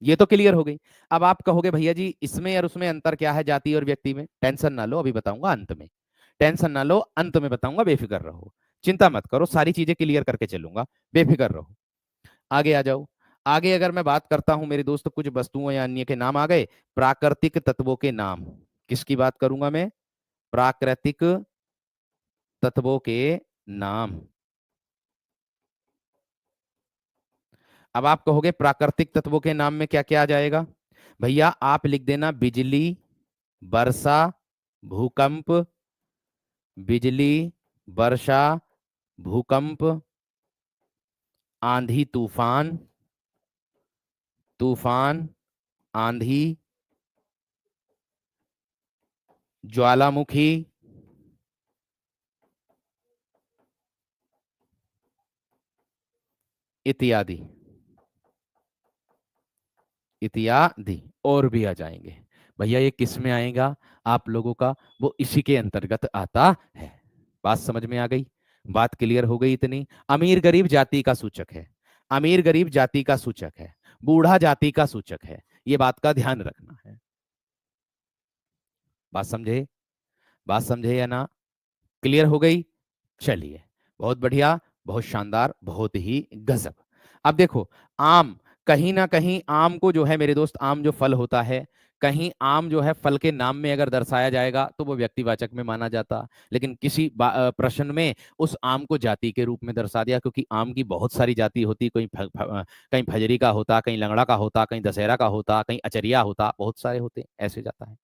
[SPEAKER 1] ये तो क्लियर हो गई। अब आप कहोगे भैया जी इसमें और उसमें अंतर क्या है, जाति और व्यक्ति में? टेंशन ना लो, अभी बताऊंगा अंत में, टेंशन ना लो, अंत में बताऊंगा, बेफिक्र रहो, चिंता मत करो, सारी चीजें क्लियर करके चलूंगा, बेफिक्र रहो। आगे आ जाओ। आगे अगर मैं बात करता हूं मेरे दोस्त, कुछ वस्तुओं या अन्य के नाम आ गए, प्राकृतिक तत्वों के नाम, किसकी बात करूंगा मैं? प्राकृतिक तत्वों के नाम। अब आप कहोगे प्राकृतिक तत्वों के नाम में क्या क्या आ जाएगा? भैया आप लिख देना बिजली, वर्षा, भूकंप, बिजली, वर्षा, भूकंप, आंधी तूफान, तूफान, आंधी, ज्वालामुखी, इत्यादि, इत्यादि और भी आ जाएंगे। भैया ये किस में आएगा आप लोगों का? वो इसी के अंतर्गत आता है। बात समझ में आ गई? बात क्लियर हो गई इतनी? अमीर गरीब जाति का सूचक है, अमीर गरीब जाति का सूचक है, बूढ़ा जाति का सूचक है, ये बात का ध्यान रखना है। बात समझे? बात समझे या ना? क्लियर हो गई? चलिए, बहुत बढ़िया, बहुत शानदार, बहुत ही गजब। अब देखो, आम, कहीं ना कहीं आम को जो है मेरे दोस्त, आम जो फल होता है, कहीं आम जो है फल के नाम में अगर दर्शाया जाएगा तो वो व्यक्तिवाचक में माना जाता, लेकिन किसी प्रश्न में उस आम को जाति के रूप में दर्शा दिया, क्योंकि आम की बहुत सारी जाति होती, कहीं फजरी का होता, कहीं लंगड़ा का होता, कहीं दशहरा का होता, कहीं अचरिया होता, बहुत सारे होते, ऐसे जाता है।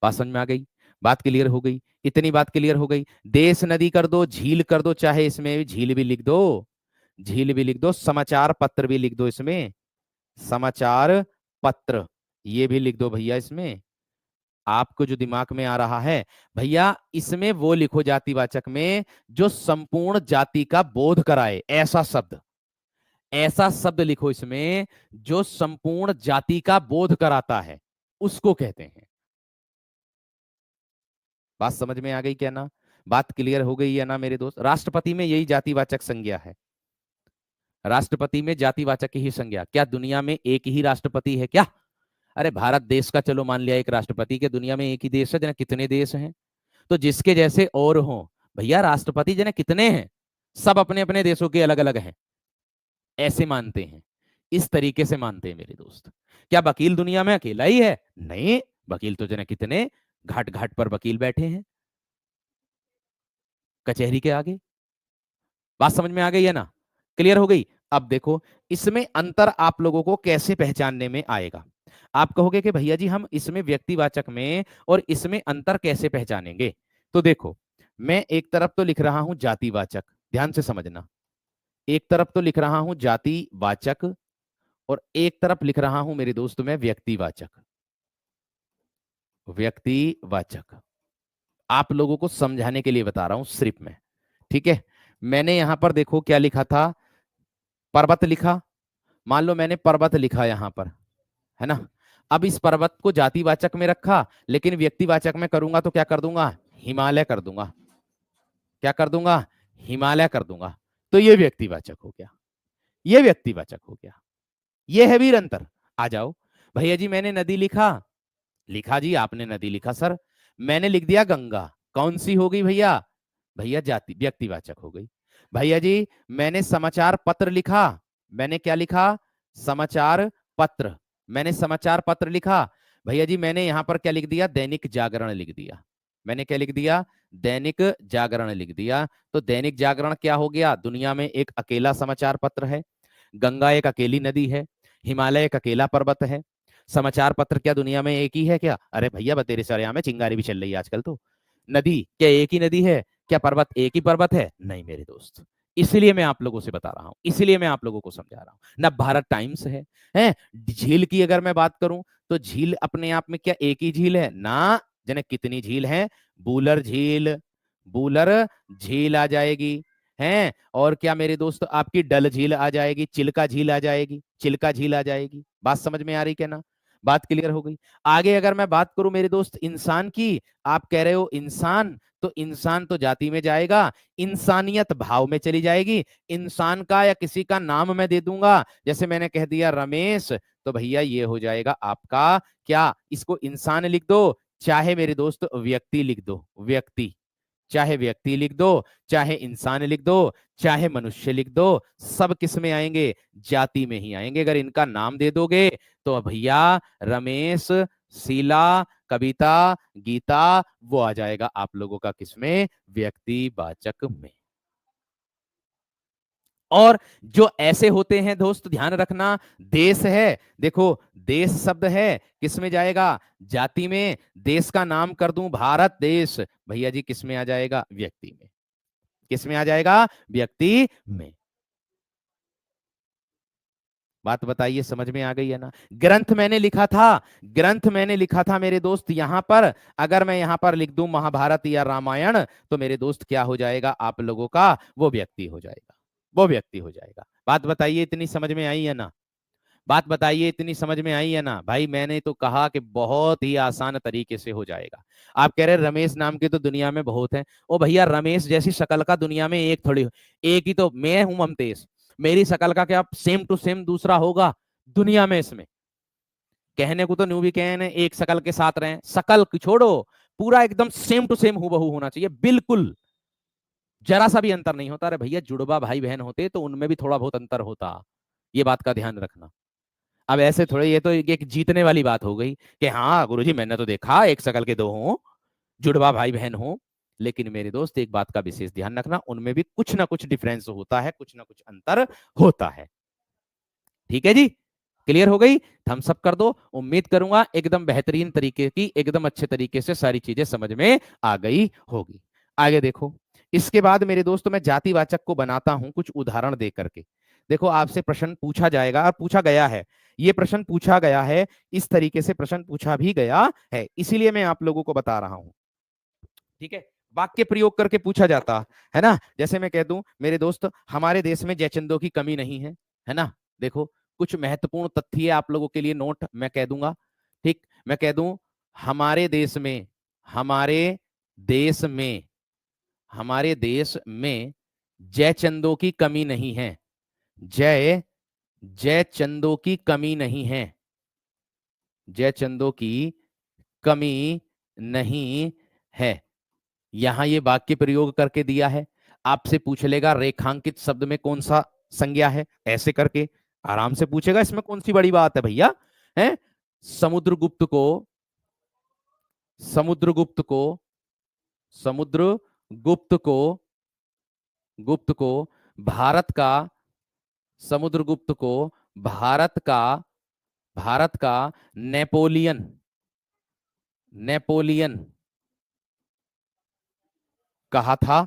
[SPEAKER 1] बात समझ में आ गई? बात क्लियर हो गई? इतनी बात क्लियर हो गई। देश नदी कर दो, झील कर दो, चाहे इसमें भी झील भी लिख दो, झील भी लिख दो, समाचार पत्र भी लिख दो इसमें, समाचार पत्र ये भी लिख दो भैया इसमें। आपको जो दिमाग में आ रहा है भैया, इसमें वो लिखो जातिवाचक में जो संपूर्ण जाति का बोध कराए, ऐसा शब्द, ऐसा शब्द लिखो इसमें जो संपूर्ण जाति का बोध कराता है, उसको कहते हैं। बात समझ में आ गई क्या ना? बात क्लियर हो गई है ना मेरे दोस्त? राष्ट्रपति में यही जातिवाचक संज्ञा है, राष्ट्रपति में जातिवाचक ही संज्ञा। क्या दुनिया में एक ही राष्ट्रपति है क्या? अरे भारत देश का चलो मान लिया एक राष्ट्रपति, के दुनिया में एक ही देश है जना, कितने देश हैं? तो जिसके जैसे और हो भैया, राष्ट्रपति जना कितने हैं? सब अपने अपने देशों के अलग अलग हैं, ऐसे मानते हैं, इस तरीके से मानते हैं मेरे दोस्त। क्या वकील दुनिया में अकेला ही है? नहीं, वकील तो जना कितने घाट घाट पर वकील बैठे हैं कचहरी के आगे। बात समझ में आ गई है ना? क्लियर हो गई? अब देखो, इसमें अंतर आप लोगों को कैसे पहचानने में आएगा? आप कहोगे कि भैया जी हम इसमें व्यक्तिवाचक में और इसमें अंतर कैसे पहचानेंगे? तो देखो, मैं एक तरफ तो लिख रहा हूं जातिवाचक, ध्यान से समझना, एक तरफ तो लिख रहा हूं जातिवाचक और एक तरफ लिख रहा हूं मेरे दोस्त में व्यक्तिवाचक, व्यक्तिवाचक। आप लोगों को समझाने के लिए बता रहा हूं सिर्फ मैं, ठीक है। मैंने यहां पर देखो क्या लिखा था, पर्वत लिखा, मान लो मैंने पर्वत लिखा यहां पर, है ना। अब इस पर्वत को जातिवाचक में रखा, लेकिन व्यक्तिवाचक में करूंगा तो क्या कर दूंगा? हिमालय कर दूंगा। क्या कर दूंगा? हिमालय कर दूंगा। तो ये व्यक्तिवाचक हो गया, ये व्यक्तिवाचक हो गया। ये है वीर अंतर। आ जाओ। भैया जी मैंने नदी लिखा, लिखा जी आपने नदी लिखा सर। मैंने लिख दिया गंगा, कौन सी हो गई भैया? भैया जाति व्यक्तिवाचक हो गई। भैया जी मैंने समाचार पत्र लिखा, मैंने क्या लिखा? समाचार पत्र। मैंने समाचार पत्र लिखा। भैया जी मैंने यहां पर क्या लिख दिया? दैनिक जागरण लिख दिया। मैंने क्या लिख दिया? दैनिक जागरण लिख दिया। तो दैनिक जागरण क्या हो गया? दुनिया में एक अकेला समाचार पत्र है। गंगा एक अकेली नदी है। हिमालय एक अकेला पर्वत है। समाचार पत्र क्या दुनिया में एक ही है क्या? अरे भैया बतेरे सर में चिंगारी भी चल रही है आजकल तो। नदी क्या एक ही नदी है? क्या पर्वत एक ही पर्वत है? नहीं मेरे दोस्त। इसलिए मैं आप लोगों से बता रहा हूं, इसलिए मैं आप लोगों को समझा रहा हूं ना। भारत टाइम्स है, हैं? झील की अगर मैं बात करूं तो झील अपने आप में क्या एक ही झील है ना? जने कितनी झील है? बूलर झील, बूलर झील आ जाएगी, हैं? और क्या मेरे दोस्त आपकी डल झील आ जाएगी, चिल्का झील आ जाएगी, चिल्का झील आ जाएगी। बात समझ में आ रही क्या ना? बात क्लियर हो गई। आगे अगर मैं बात करूं मेरे दोस्त इंसान की, आप कह रहे हो इंसान, तो इंसान तो जाति में जाएगा, इंसानियत भाव में चली जाएगी। इंसान का या किसी का नाम मैं दे दूंगा, जैसे मैंने कह दिया रमेश, तो भैया ये हो जाएगा आपका क्या? इसको इंसान लिख दो, चाहे मेरे दोस्त व्यक्ति लिख दो, व्यक्ति, चाहे व्यक्ति लिख दो, चाहे इंसान लिख दो, चाहे मनुष्य लिख दो, सब किस में आएंगे? जाति में ही आएंगे। अगर इनका नाम दे दोगे तो भैया रमेश, शीला, कविता, गीता, वो आ जाएगा आप लोगों का किसमें? व्यक्तिवाचक में। और जो ऐसे होते हैं दोस्त ध्यान रखना, देश है, देखो देश शब्द है किस में जाएगा? जाति में। देश का नाम कर दूं भारत देश, भैया जी किस में आ जाएगा? व्यक्ति में। किस में आ जाएगा? व्यक्ति में। बात बताइए समझ में आ गई है ना? ग्रंथ मैंने लिखा था, ग्रंथ मैंने लिखा था मेरे दोस्त यहां पर, अगर मैं यहां पर लिख दूं महाभारत या रामायण, तो मेरे दोस्त क्या हो जाएगा आप लोगों का? वो व्यक्ति हो जाएगा, वो व्यक्ति हो जाएगा। बात बताइए इतनी समझ में आई है ना? बात बताइए इतनी समझ में आई है ना? भाई मैंने तो कहा कि बहुत ही आसान तरीके से हो जाएगा। आप कह रहे रमेश नाम के तो दुनिया में बहुत हैं। ओ भैया रमेश जैसी शक्ल का दुनिया में एक थोड़ी, एक ही तो मैं हूं ममतेज। मेरी शक्ल का क्या सेम टू सेम दूसरा होगा दुनिया में? इसमें कहने को तो न्यू भी कहने एक शक्ल के साथ रहे, शक्ल छोड़ो, पूरा एकदम सेम टू सेम हूबहू होना चाहिए, बिल्कुल जरा सा भी अंतर नहीं होता। अरे भैया जुड़वा भाई बहन होते तो उनमें भी थोड़ा बहुत अंतर होता, ये बात का ध्यान रखना। अब ऐसे थोड़े, ये तो एक जीतने वाली बात हो गई कि हाँ गुरुजी मैंने तो देखा एक शकल के दो हों, जुड़वा भाई बहन हो। लेकिन मेरे दोस्त एक बात का विशेष ध्यान रखना, उनमें भी कुछ ना कुछ डिफरेंस होता है, कुछ ना कुछ अंतर होता है। ठीक है जी? क्लियर हो गई? थम्स अप कर दो। उम्मीद करूंगा एकदम बेहतरीन तरीके की, एकदम अच्छे तरीके से सारी चीजें समझ में आ गई होगी। आगे देखो, इसके बाद मेरे दोस्तों मैं जातिवाचक को बनाता हूं कुछ उदाहरण दे करके। देखो आपसे प्रश्न पूछा जाएगा और पूछा गया है, ये प्रश्न पूछा गया है, इस तरीके से प्रश्न पूछा भी गया है, इसीलिए मैं आप लोगों को बता रहा हूं। ठीक है? वाक्य प्रयोग करके पूछा जाता है ना। जैसे मैं कह दूं मेरे दोस्त हमारे देश में जयचंदों की कमी नहीं है ना। देखो कुछ महत्वपूर्ण तथ्य आप लोगों के लिए नोट मैं कह दूंगा। ठीक, मैं कह दूं हमारे देश में, हमारे देश में, हमारे देश में जयचंदों की कमी नहीं है। जय जयचंदों की कमी नहीं है, जयचंदों की कमी नहीं है। यहां ये वाक्य प्रयोग करके दिया है। आपसे पूछ लेगा रेखांकित शब्द में कौन सा संज्ञा है, ऐसे करके आराम से पूछेगा, इसमें कौन सी बड़ी बात है भैया? है समुद्रगुप्त को, समुद्रगुप्त को, समुद्रगुप्त को, गुप्त को भारत का, समुद्रगुप्त को भारत का, भारत का नेपोलियन, नेपोलियन कहा था।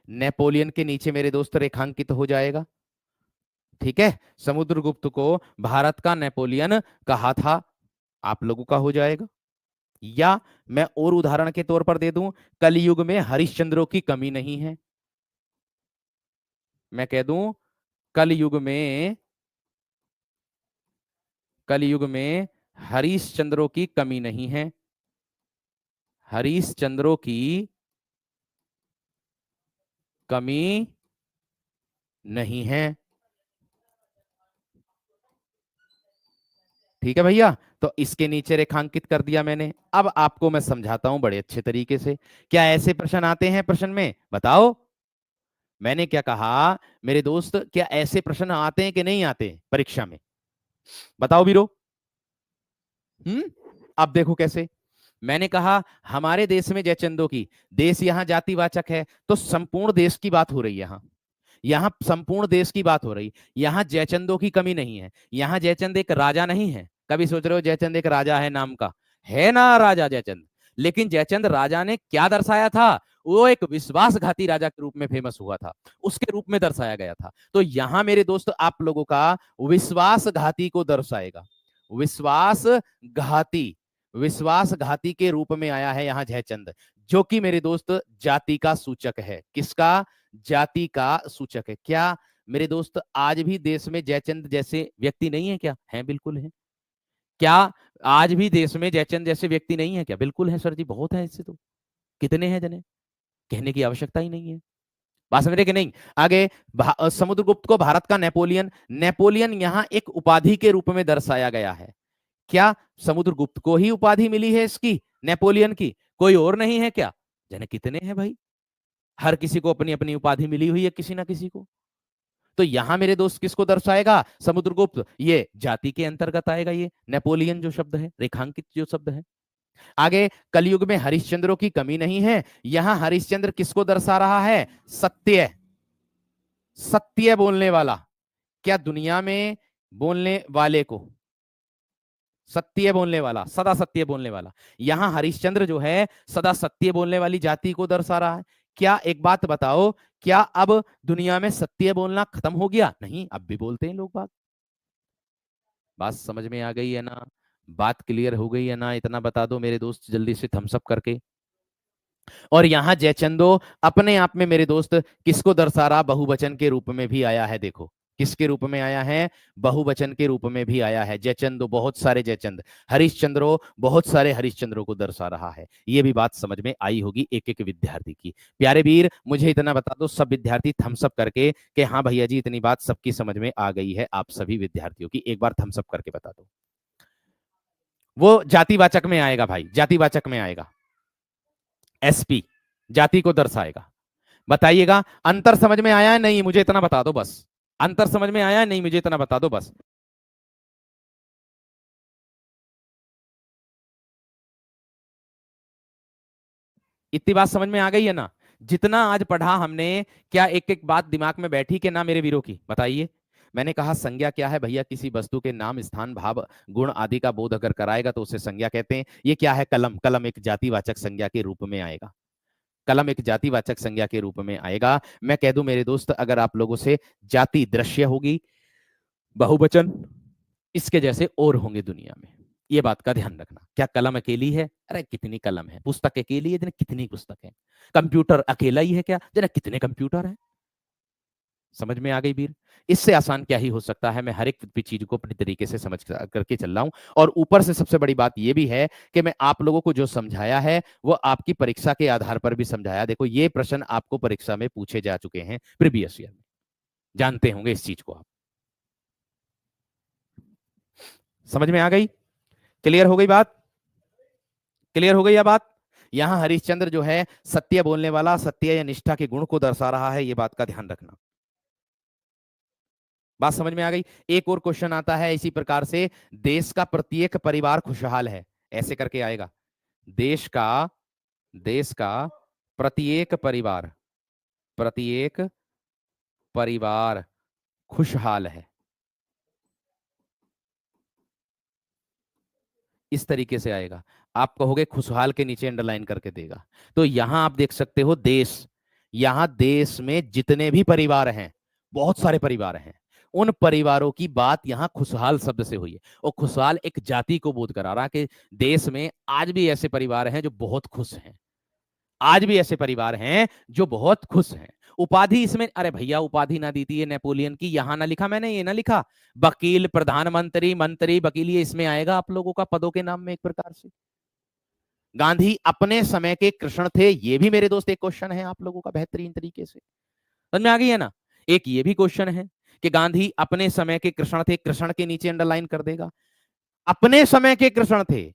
[SPEAKER 1] नेपोलियन के नीचे मेरे दोस्त रेखांकित हो जाएगा। ठीक है, समुद्रगुप्त को भारत का नेपोलियन कहा था, आप लोगों का हो जाएगा। या मैं और उदाहरण के तौर पर दे दूं, कलयुग में हरिश्चंद्रों की कमी नहीं है। मैं कह दूं कलयुग में, कलयुग में हरिश्चंद्रों की कमी नहीं है, हरिश्चंद्रों की कमी नहीं है। ठीक है भैया, तो इसके नीचे रेखांकित कर दिया मैंने। अब आपको मैं समझाता हूं बड़े अच्छे तरीके से। क्या ऐसे प्रश्न आते हैं प्रश्न में, बताओ। मैंने क्या कहा मेरे दोस्त, क्या ऐसे प्रश्न आते हैं कि नहीं आते परीक्षा में, बताओ वीरो। अब देखो कैसे। मैंने कहा हमारे देश में जयचंदो की, देश यहां जातिवाचक है तो संपूर्ण देश की बात हो रही है। यहां संपूर्ण देश की बात हो रही, यहां जयचंदों की कमी नहीं है। यहां जयचंद एक राजा नहीं है। कभी सोच रहे हो जयचंद एक राजा है नाम का, है ना राजा जयचंद। लेकिन जयचंद राजा ने क्या दर्शाया था, वो एक विश्वासघाती राजा के रूप में फेमस हुआ था, उसके रूप में दर्शाया गया था। तो यहां मेरे दोस्त आप लोगों का विश्वासघाती को दर्शाएगा। विश्वासघाती, विश्वासघाती के रूप में आया है यहां जयचंद, जो कि मेरे दोस्त जाति का सूचक है। किसका, जाति का सूचक है। क्या मेरे दोस्त आज भी देश में जयचंद जैसे व्यक्ति नहीं है क्या, है बिल्कुल है। क्या आज भी देश में जयचंद जैसे व्यक्ति नहीं है क्या, बिल्कुल है सर जी, बहुत है इससे तो। कितने हैं जने, कहने की आवश्यकता ही नहीं है। बात समझ रहे कि नहीं। आगे समुद्रगुप्त को भारत का नेपोलियन, नेपोलियन यहां एक उपाधि के रूप में दर्शाया गया है। क्या समुद्रगुप्त को ही उपाधि मिली है इसकी, नेपोलियन की, कोई और नहीं है क्या। जने कितने हैं भाई, हर किसी को अपनी अपनी उपाधि मिली हुई है किसी ना किसी को। तो यहां मेरे दोस्त किसको दर्शाएगा, समुद्रगुप्त, ये जाति के अंतर्गत आएगा, ये नेपोलियन जो शब्द है, रेखांकित जो शब्द है। आगे कलयुग में हरिश्चंद्रों की कमी नहीं है, यहां हरिश्चंद्र किसको दर्शा रहा है, सत्य, सत्य बोलने वाला। क्या दुनिया में बोलने वाले को, सत्य बोलने वाला, सदा सत्य बोलने वाला, यहां हरिश्चंद्र जो है सदा सत्य बोलने वाली जाति को दर्शा रहा है। क्या एक बात बताओ, क्या अब दुनिया में सत्य बोलना खत्म हो गया, नहीं, अब भी बोलते हैं लोग बात समझ में आ गई है ना, बात क्लियर हो गई है ना, इतना बता दो मेरे दोस्त जल्दी से थम्स अप करके। और यहां जयचंदो अपने आप में मेरे दोस्त किसको दर्शा रहा, बहुवचन के रूप में भी आया है। देखो किसके रूप में आया है, बहुवचन के रूप में भी आया है। जयचंदो बहुत सारे जयचंद, हरिश्चंद्रो बहुत सारे हरिश्चंद्रों को दर्शा रहा है। ये भी बात समझ में आई होगी एक एक विद्यार्थी की। प्यारे वीर मुझे इतना बता दो सब विद्यार्थी थम्स अप करके कि हाँ भैया जी इतनी बात सबकी समझ में आ गई है, आप सभी विद्यार्थियों की एक बार थम्स अप करके बता दो। वो जातिवाचक में आएगा भाई, जातिवाचक में आएगा, एसपी जाति को दर्शाएगा। बताइएगा अंतर समझ में आया है नहीं, मुझे इतना बता दो बस। अंतर समझ में आया है नहीं, मुझे इतना बता दो बस। इतनी बात समझ में आ गई है ना, जितना आज पढ़ा हमने, क्या एक एक बात दिमाग में बैठी कि ना मेरे वीरों की, बताइए। मैंने कहा संज्ञा क्या है भैया, किसी वस्तु के नाम स्थान भाव गुण आदि का बोध अगर कराएगा तो उसे संज्ञा कहते हैं। ये क्या है, कलम, कलम एक जातिवाचक संज्ञा के रूप में आएगा, कलम एक जातिवाचक संज्ञा के रूप में आएगा। मैं कह दूं मेरे दोस्त, अगर आप लोगों से जाति दृश्य होगी, बहुवचन इसके जैसे और होंगे दुनिया में, ये बात का ध्यान रखना। क्या कलम अकेली है, अरे कितनी कलम है। पुस्तक अकेली है, कितनी पुस्तक है। कंप्यूटर अकेला ही है क्या, जरा कितने कंप्यूटर है। समझ में आ गई वीर, इससे आसान क्या ही हो सकता है। मैं हर एक चीज को अपनी तरीके से समझ करके चल रहा हूं। और ऊपर से सबसे बड़ी बात यह भी है कि मैं आप लोगों को जो समझाया है वो आपकी परीक्षा के आधार पर भी समझाया। देखो ये प्रश्न आपको परीक्षा में पूछे जा चुके हैं प्रीवियस ईयर में, जानते होंगे इस चीज को आप। समझ में आ गई, क्लियर हो गई बात, क्लियर हो गई यह बात। यहां हरिश्चंद्र जो है सत्य बोलने वाला, सत्य या निष्ठा के गुण को दर्शा रहा है, यह बात का ध्यान रखना। बात समझ में आ गई। एक और क्वेश्चन आता है इसी प्रकार से, देश का प्रत्येक परिवार खुशहाल है, ऐसे करके आएगा। देश का, देश का प्रत्येक परिवार, प्रत्येक परिवार खुशहाल है, इस तरीके से आएगा। आप कहोगे खुशहाल के नीचे अंडरलाइन करके देगा, तो यहां आप देख सकते हो देश, यहां देश में जितने भी परिवार हैं, बहुत सारे परिवार हैं, उन परिवारों की बात यहां खुशहाल शब्द से हुई है। और खुशहाल एक जाति को बोध करा रहा कि देश में आज भी ऐसे परिवार हैं जो बहुत खुश हैं, आज भी ऐसे परिवार हैं जो बहुत खुश हैं। उपाधि इसमें, अरे भैया उपाधि ना दी थी ये नेपोलियन की, यहां ना लिखा मैंने, ये ना लिखा वकील, प्रधानमंत्री, मंत्री, वकील, ये इसमें आएगा आप लोगों का पदों के नाम में एक प्रकार से। गांधी अपने समय के कृष्ण थे, ये भी मेरे दोस्त एक क्वेश्चन है आप लोगों का बेहतरीन तरीके से समझ में आ गई है ना। एक ये भी क्वेश्चन है कि गांधी अपने समय के कृष्ण थे, कृष्ण के नीचे अंडरलाइन कर देगा। अपने समय के कृष्ण थे।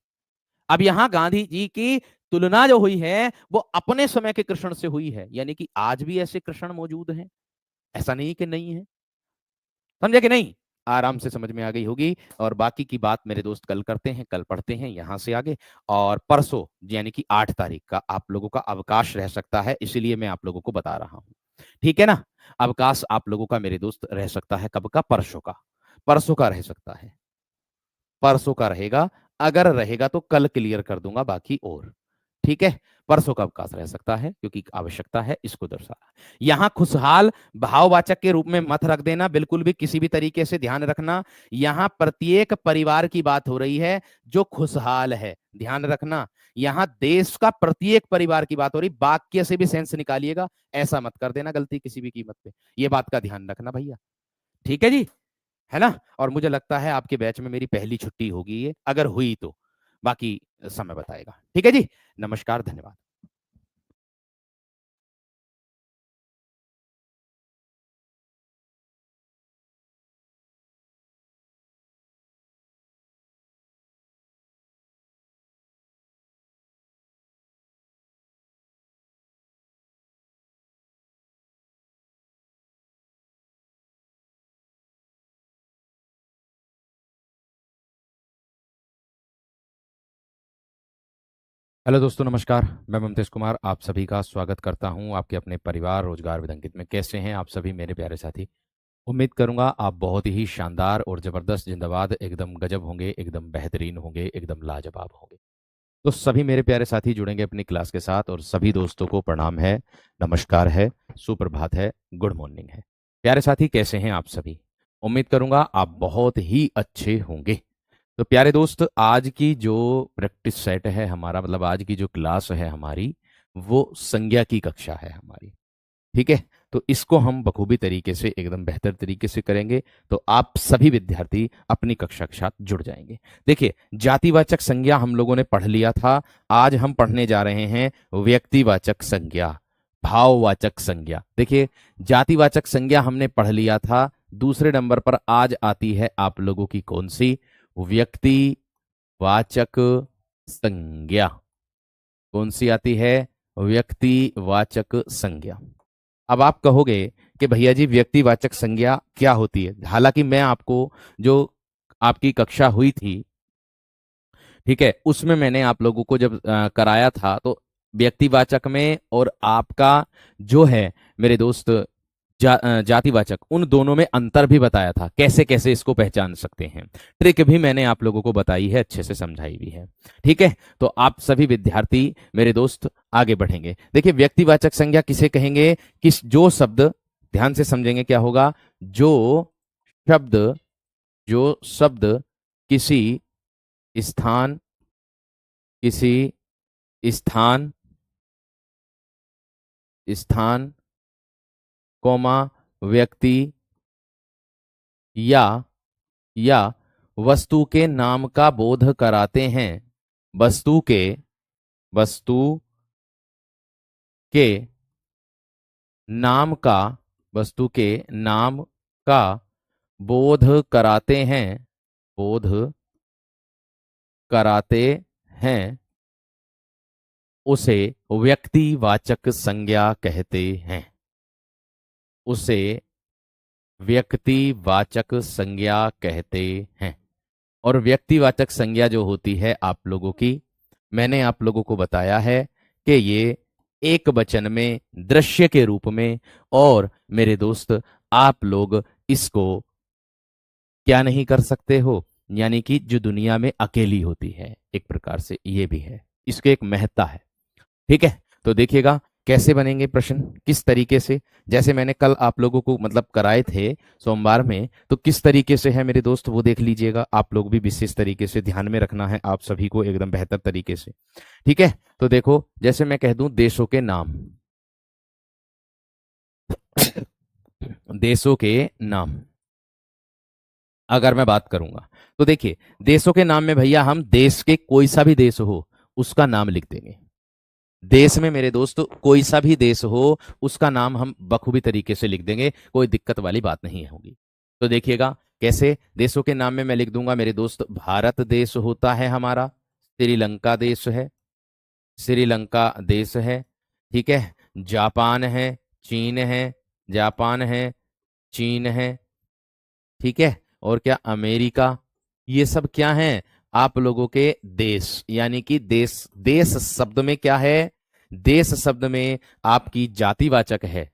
[SPEAKER 1] अब यहां गांधी जी की तुलना जो हुई है वो अपने समय के कृष्ण से हुई है, यानी कि आज भी ऐसे कृष्ण मौजूद हैं, ऐसा नहीं कि नहीं है। समझे कि नहीं? आराम से समझ में आ गई होगी। और बाकी की बात मेरे दोस्त कल करते हैं, कल पढ़ते हैं यहां से आगे। और परसों यानी कि 8 तारीख का आप लोगों का अवकाश रह सकता है, इसीलिए मैं आप लोगों को बता रहा हूं। ठीक है ना? अवकाश आप लोगों का मेरे दोस्त रह सकता है, कब का? परसों का। परसों का रह सकता है, परसों का रहेगा। अगर रहेगा तो कल क्लियर कर दूंगा बाकी और। ठीक है? परसों का अवकाश रह सकता है क्योंकि आवश्यकता है, इसको दर्शाना। यहां खुशहाल भाववाचक के रूप में मत रख देना, बिल्कुल भी किसी भी तरीके से ध्यान रखना। यहां प्रत्येक परिवार की बात हो रही है जो खुशहाल है, ध्यान रखना। यहां देश का प्रत्येक परिवार की बात हो रही, वाक्य से भी सेंस निकालिएगा, ऐसा मत कर देना गलती किसी भी कीमत पे। ये बात का ध्यान रखना भैया। ठीक है जी? है ना? और मुझे लगता है आपके बैच में मेरी पहली छुट्टी होगी ये, अगर हुई तो। बाकी समय बताएगा। ठीक है जी? नमस्कार, धन्यवाद। हेलो दोस्तों, नमस्कार। मैं ममतेश कुमार आप सभी का स्वागत करता हूं आपके अपने परिवार रोजगार विदंकित में। कैसे हैं आप सभी मेरे प्यारे साथी? उम्मीद करूंगा आप बहुत ही शानदार और जबरदस्त जिंदाबाद एकदम गजब होंगे, एकदम बेहतरीन होंगे, एकदम लाजवाब होंगे। तो सभी मेरे प्यारे साथी जुड़ेंगे अपनी क्लास के साथ, और सभी दोस्तों को प्रणाम है, नमस्कार है, सुप्रभात है, गुड मॉर्निंग है। प्यारे साथी, कैसे हैं आप सभी? उम्मीद करूंगा आप बहुत ही अच्छे होंगे। तो प्यारे दोस्त, आज की जो प्रैक्टिस सेट है हमारा, मतलब आज की जो क्लास है हमारी, वो संज्ञा की कक्षा है हमारी। ठीक है? तो इसको हम बखूबी तरीके से, एकदम बेहतर तरीके से करेंगे। तो आप सभी विद्यार्थी अपनी कक्षा के साथ जुड़ जाएंगे। देखिए, जातिवाचक संज्ञा हम लोगों ने पढ़ लिया था। आज हम पढ़ने जा रहे हैं व्यक्तिवाचक संज्ञा, भाववाचक संज्ञा। देखिए, जातिवाचक संज्ञा हमने पढ़ लिया था। दूसरे नंबर पर आज आती है आप लोगों की कौन सी? व्यक्तिवाचक संज्ञा। कौन सी आती है? व्यक्तिवाचक संज्ञा। अब आप कहोगे कि भैया जी व्यक्तिवाचक संज्ञा क्या होती है? हालांकि मैं आपको जो आपकी कक्षा हुई थी, ठीक है, उसमें मैंने आप लोगों को जब कराया था, तो व्यक्तिवाचक में और आपका जो है मेरे दोस्त जातिवाचक, उन दोनों में अंतर भी बताया था, कैसे कैसे इसको पहचान सकते हैं। ट्रिक भी मैंने आप लोगों को बताई है, अच्छे से समझाई भी है। ठीक है? तो आप सभी विद्यार्थी मेरे दोस्त आगे बढ़ेंगे। देखिए, व्यक्तिवाचक संज्ञा किसे कहेंगे? किस जो शब्द, ध्यान से समझेंगे क्या होगा। जो शब्द, जो शब्द किसी स्थान, किसी स्थान, स्थान, कोमा, व्यक्ति या या वस्तु के नाम का बोध कराते हैं। वस्तु के, वस्तु के नाम का, वस्तु के नाम का बोध कराते हैं, बोध कराते हैं, उसे व्यक्तिवाचक संज्ञा कहते हैं। उसे व्यक्तिवाचक संज्ञा कहते हैं। और व्यक्तिवाचक संज्ञा जो होती है आप लोगों की, मैंने आप लोगों को बताया है कि ये एक वचन में, दृश्य के रूप में, और मेरे दोस्त आप लोग इसको क्या नहीं कर सकते हो, यानी कि जो दुनिया में अकेली होती है, एक प्रकार से ये भी है, इसकी एक महत्ता है। ठीक है? तो देखिएगा कैसे बनेंगे प्रश्न, किस तरीके से, जैसे मैंने कल आप लोगों को मतलब कराए थे सोमवार में, तो किस तरीके से है मेरे दोस्त वो देख लीजिएगा। आप लोग भी विशेष तरीके से ध्यान में रखना है आप सभी को, एकदम बेहतर तरीके से। ठीक है? तो देखो, जैसे मैं कह दूं देशों के नाम, देशों के नाम अगर मैं बात करूंगा, तो देखिए, देशों के नाम में भैया हम देश के कोई सा भी देश हो उसका नाम लिख देंगे। देश में मेरे दोस्त कोई सा भी देश हो उसका नाम हम बखूबी तरीके से लिख देंगे, कोई दिक्कत वाली बात नहीं होगी। तो देखिएगा, कैसे? देशों के नाम में मैं लिख दूंगा मेरे दोस्त, भारत देश होता है हमारा, श्रीलंका देश है, श्रीलंका देश है, ठीक है, जापान है, चीन है, जापान है, चीन है, ठीक है, और क्या, अमेरिका। ये सब क्या है? आप लोगों के देश, यानी कि देश, देश शब्द में क्या है? देश शब्द में आपकी जातिवाचक है,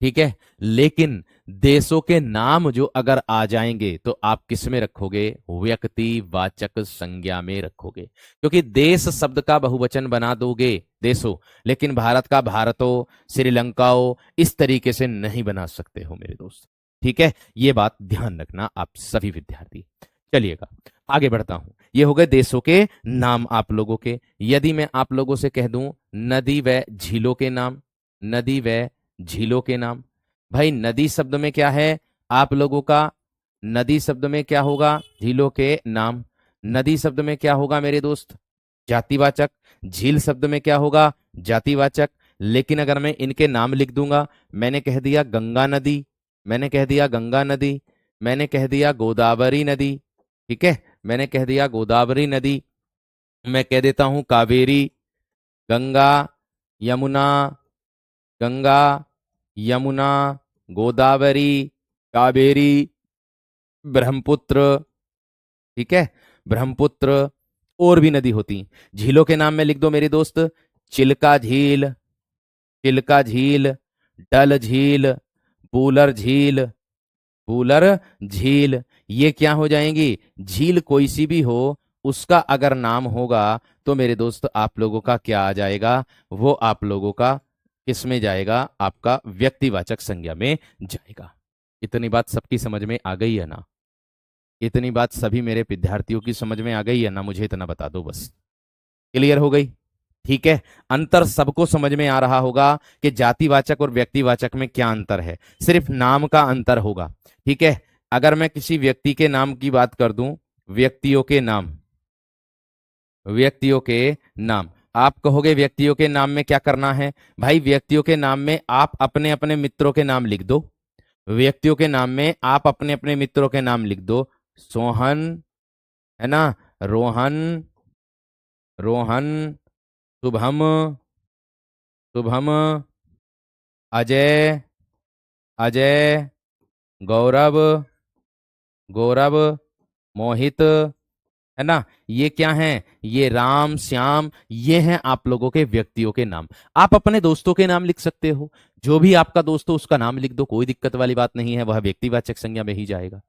[SPEAKER 1] ठीक है, लेकिन देशों के नाम जो अगर आ जाएंगे तो आप किस में रखोगे? व्यक्तिवाचक संज्ञा में रखोगे, क्योंकि देश शब्द का बहुवचन बना दोगे देशों, लेकिन भारत का भारतो, श्रीलंकाओ इस तरीके से नहीं बना सकते हो मेरे दोस्त, ठीक है। ये बात ध्यान रखना आप सभी विद्यार्थी। चलिएगा आगे बढ़ता हूं। ये हो गए देशों के नाम आप लोगों के। यदि मैं आप लोगों से कह दूं नदी व झीलों के नाम, नदी व झीलों के नाम, भाई नदी शब्द में क्या है आप लोगों का? नदी शब्द में क्या होगा? झीलों के नाम। नदी शब्द में क्या होगा मेरे दोस्त? जातिवाचक। झील शब्द में क्या होगा? जातिवाचक। लेकिन अगर मैं इनके नाम लिख दूंगा, मैंने कह दिया गंगा नदी, मैंने कह दिया गंगा नदी, मैंने कह दिया गोदावरी नदी, ठीक है, मैंने कह दिया गोदावरी नदी, मैं कह देता हूं कावेरी, गंगा, यमुना, गंगा, यमुना, गोदावरी, कावेरी, ब्रह्मपुत्र, ठीक है, ब्रह्मपुत्र, और भी नदी होती। झीलों के नाम में लिख दो मेरे दोस्त, चिल्का झील, चिल्का झील, डल झील, बूलर झील, बूलर झील। ये क्या हो जाएंगी? झील कोई सी भी हो, उसका अगर नाम होगा तो मेरे दोस्त आप लोगों का क्या आ जाएगा? वो आप लोगों का किस में जाएगा? आपका व्यक्तिवाचक संज्ञा में जाएगा। इतनी बात सबकी समझ में आ गई है ना? इतनी बात सभी मेरे विद्यार्थियों की समझ में आ गई है ना? मुझे इतना बता दो बस। क्लियर हो गई? ठीक है। अंतर सबको समझ में आ रहा होगा कि जातिवाचक और व्यक्तिवाचक में क्या अंतर है। सिर्फ नाम का अंतर होगा, ठीक है। अगर मैं किसी व्यक्ति के नाम की बात कर दूं, व्यक्तियों के नाम, व्यक्तियों के नाम, आप कहोगे व्यक्तियों के नाम में क्या करना है? भाई व्यक्तियों के नाम में आप अपने अपने मित्रों के नाम लिख दो। व्यक्तियों के नाम में आप अपने अपने मित्रों के नाम लिख दो। सोहन, है ना, रोहन, रोहन, शुभम, शुभम, अजय, अजय, गौरव, गौरव, मोहित, है ना। ये क्या है? ये राम, श्याम, ये हैं आप लोगों के व्यक्तियों के नाम। आप अपने दोस्तों के नाम लिख सकते हो, जो भी आपका दोस्त हो उसका नाम लिख दो, कोई दिक्कत वाली बात नहीं है, वह व्यक्तिवाचक संज्ञा में ही जाएगा।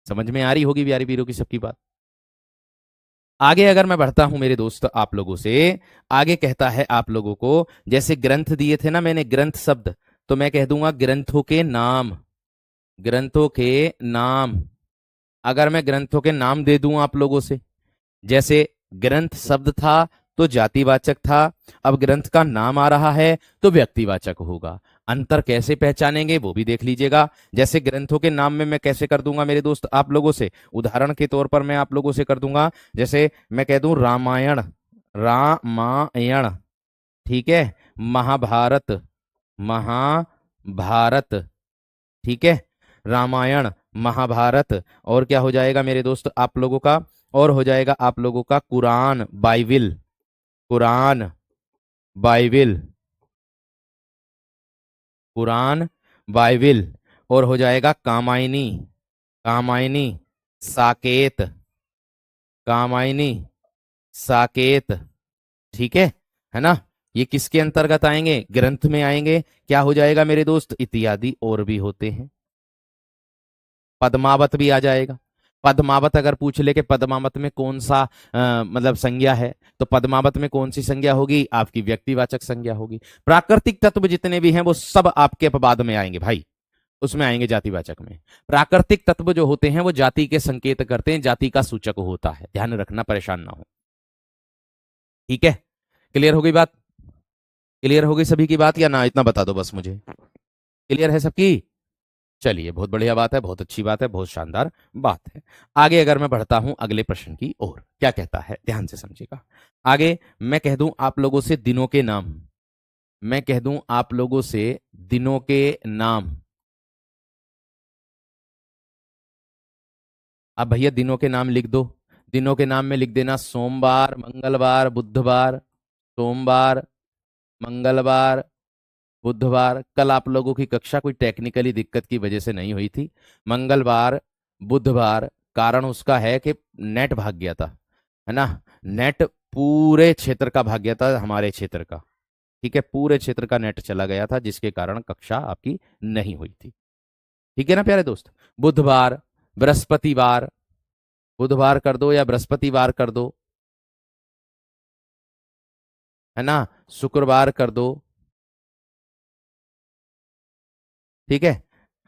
[SPEAKER 1] समझ में आ रही होगी प्यारी वीरों की सबकी बात। आगे अगर मैं बढ़ता हूं मेरे दोस्त आप लोगों से, आगे कहता है आप लोगों को, जैसे ग्रंथ दिए थे ना मैंने, ग्रंथ शब्द, तो मैं कह दूंगा ग्रंथों के नाम, ग्रंथों के नाम। अगर मैं ग्रंथों के नाम दे दूं आप लोगों से, जैसे ग्रंथ शब्द था तो जातिवाचक था, अब ग्रंथ का नाम आ रहा है तो व्यक्तिवाचक होगा। अंतर कैसे पहचानेंगे वो भी देख लीजिएगा। जैसे ग्रंथों के नाम में मैं कैसे कर दूंगा मेरे दोस्त आप लोगों से, उदाहरण के तौर पर मैं आप लोगों से कर दूंगा, जैसे मैं कह दूं रामायण, रामायण, ठीक है, महाभारत, महाभारत, ठीक है, रामायण, महाभारत, और क्या हो जाएगा मेरे दोस्त आप लोगों का? और हो जाएगा आप लोगों का Quran, Bible, Quran, Bible, Quran, Bible, और हो जाएगा कामायनी, कामायनी, साकेत, कामायनी, साकेत, ठीक है ना। ये किसके अंतर्गत आएंगे? ग्रंथ में आएंगे। क्या हो जाएगा मेरे दोस्त? इत्यादि और भी होते हैं। पद्मावत भी आ जाएगा। पद्मावत अगर पूछ ले कि पद्मावत में कौन सा मतलब संज्ञा है, तो पद्मावत में कौन सी संज्ञा होगी? आपकी व्यक्तिवाचक संज्ञा होगी। प्राकृतिक तत्व जितने भी हैं वो सब आपके अपवाद में आएंगे भाई, उसमें आएंगे जातिवाचक में। प्राकृतिक तत्व जो होते हैं वो जाति के संकेत करते हैं, जाति का सूचक होता है, ध्यान रखना, परेशान ना हो, ठीक है। क्लियर हो गई बात? क्लियर हो गई सभी की बात, या ना इतना बता दो बस मुझे, क्लियर है सबकी? चलिए बहुत बढ़िया बात है, बहुत अच्छी बात है, बहुत शानदार बात है। आगे अगर मैं बढ़ता हूं अगले प्रश्न की ओर, क्या कहता है ध्यान से समझिएगा। आगे मैं कह दूं आप लोगों से दिनों के नाम, मैं कह दूं आप लोगों से दिनों के नाम, अब भैया दिनों के नाम लिख दो। दिनों के नाम में लिख देना सोमवार, मंगलवार, बुधवार। सोमवार, मंगलवार, बुधवार। कल आप लोगों की कक्षा कोई टेक्निकली दिक्कत की वजह से नहीं हुई थी। मंगलवार, बुधवार। कारण उसका है कि नेट भाग गया था, है ना। नेट पूरे क्षेत्र का भाग गया था, हमारे क्षेत्र का। ठीक है, पूरे क्षेत्र का नेट चला गया था, जिसके कारण कक्षा आपकी नहीं हुई थी। ठीक है ना प्यारे दोस्त। बुधवार, बृहस्पतिवार। बुधवार कर दो या बृहस्पतिवार कर दो, है ना। शुक्रवार कर दो। ठीक है।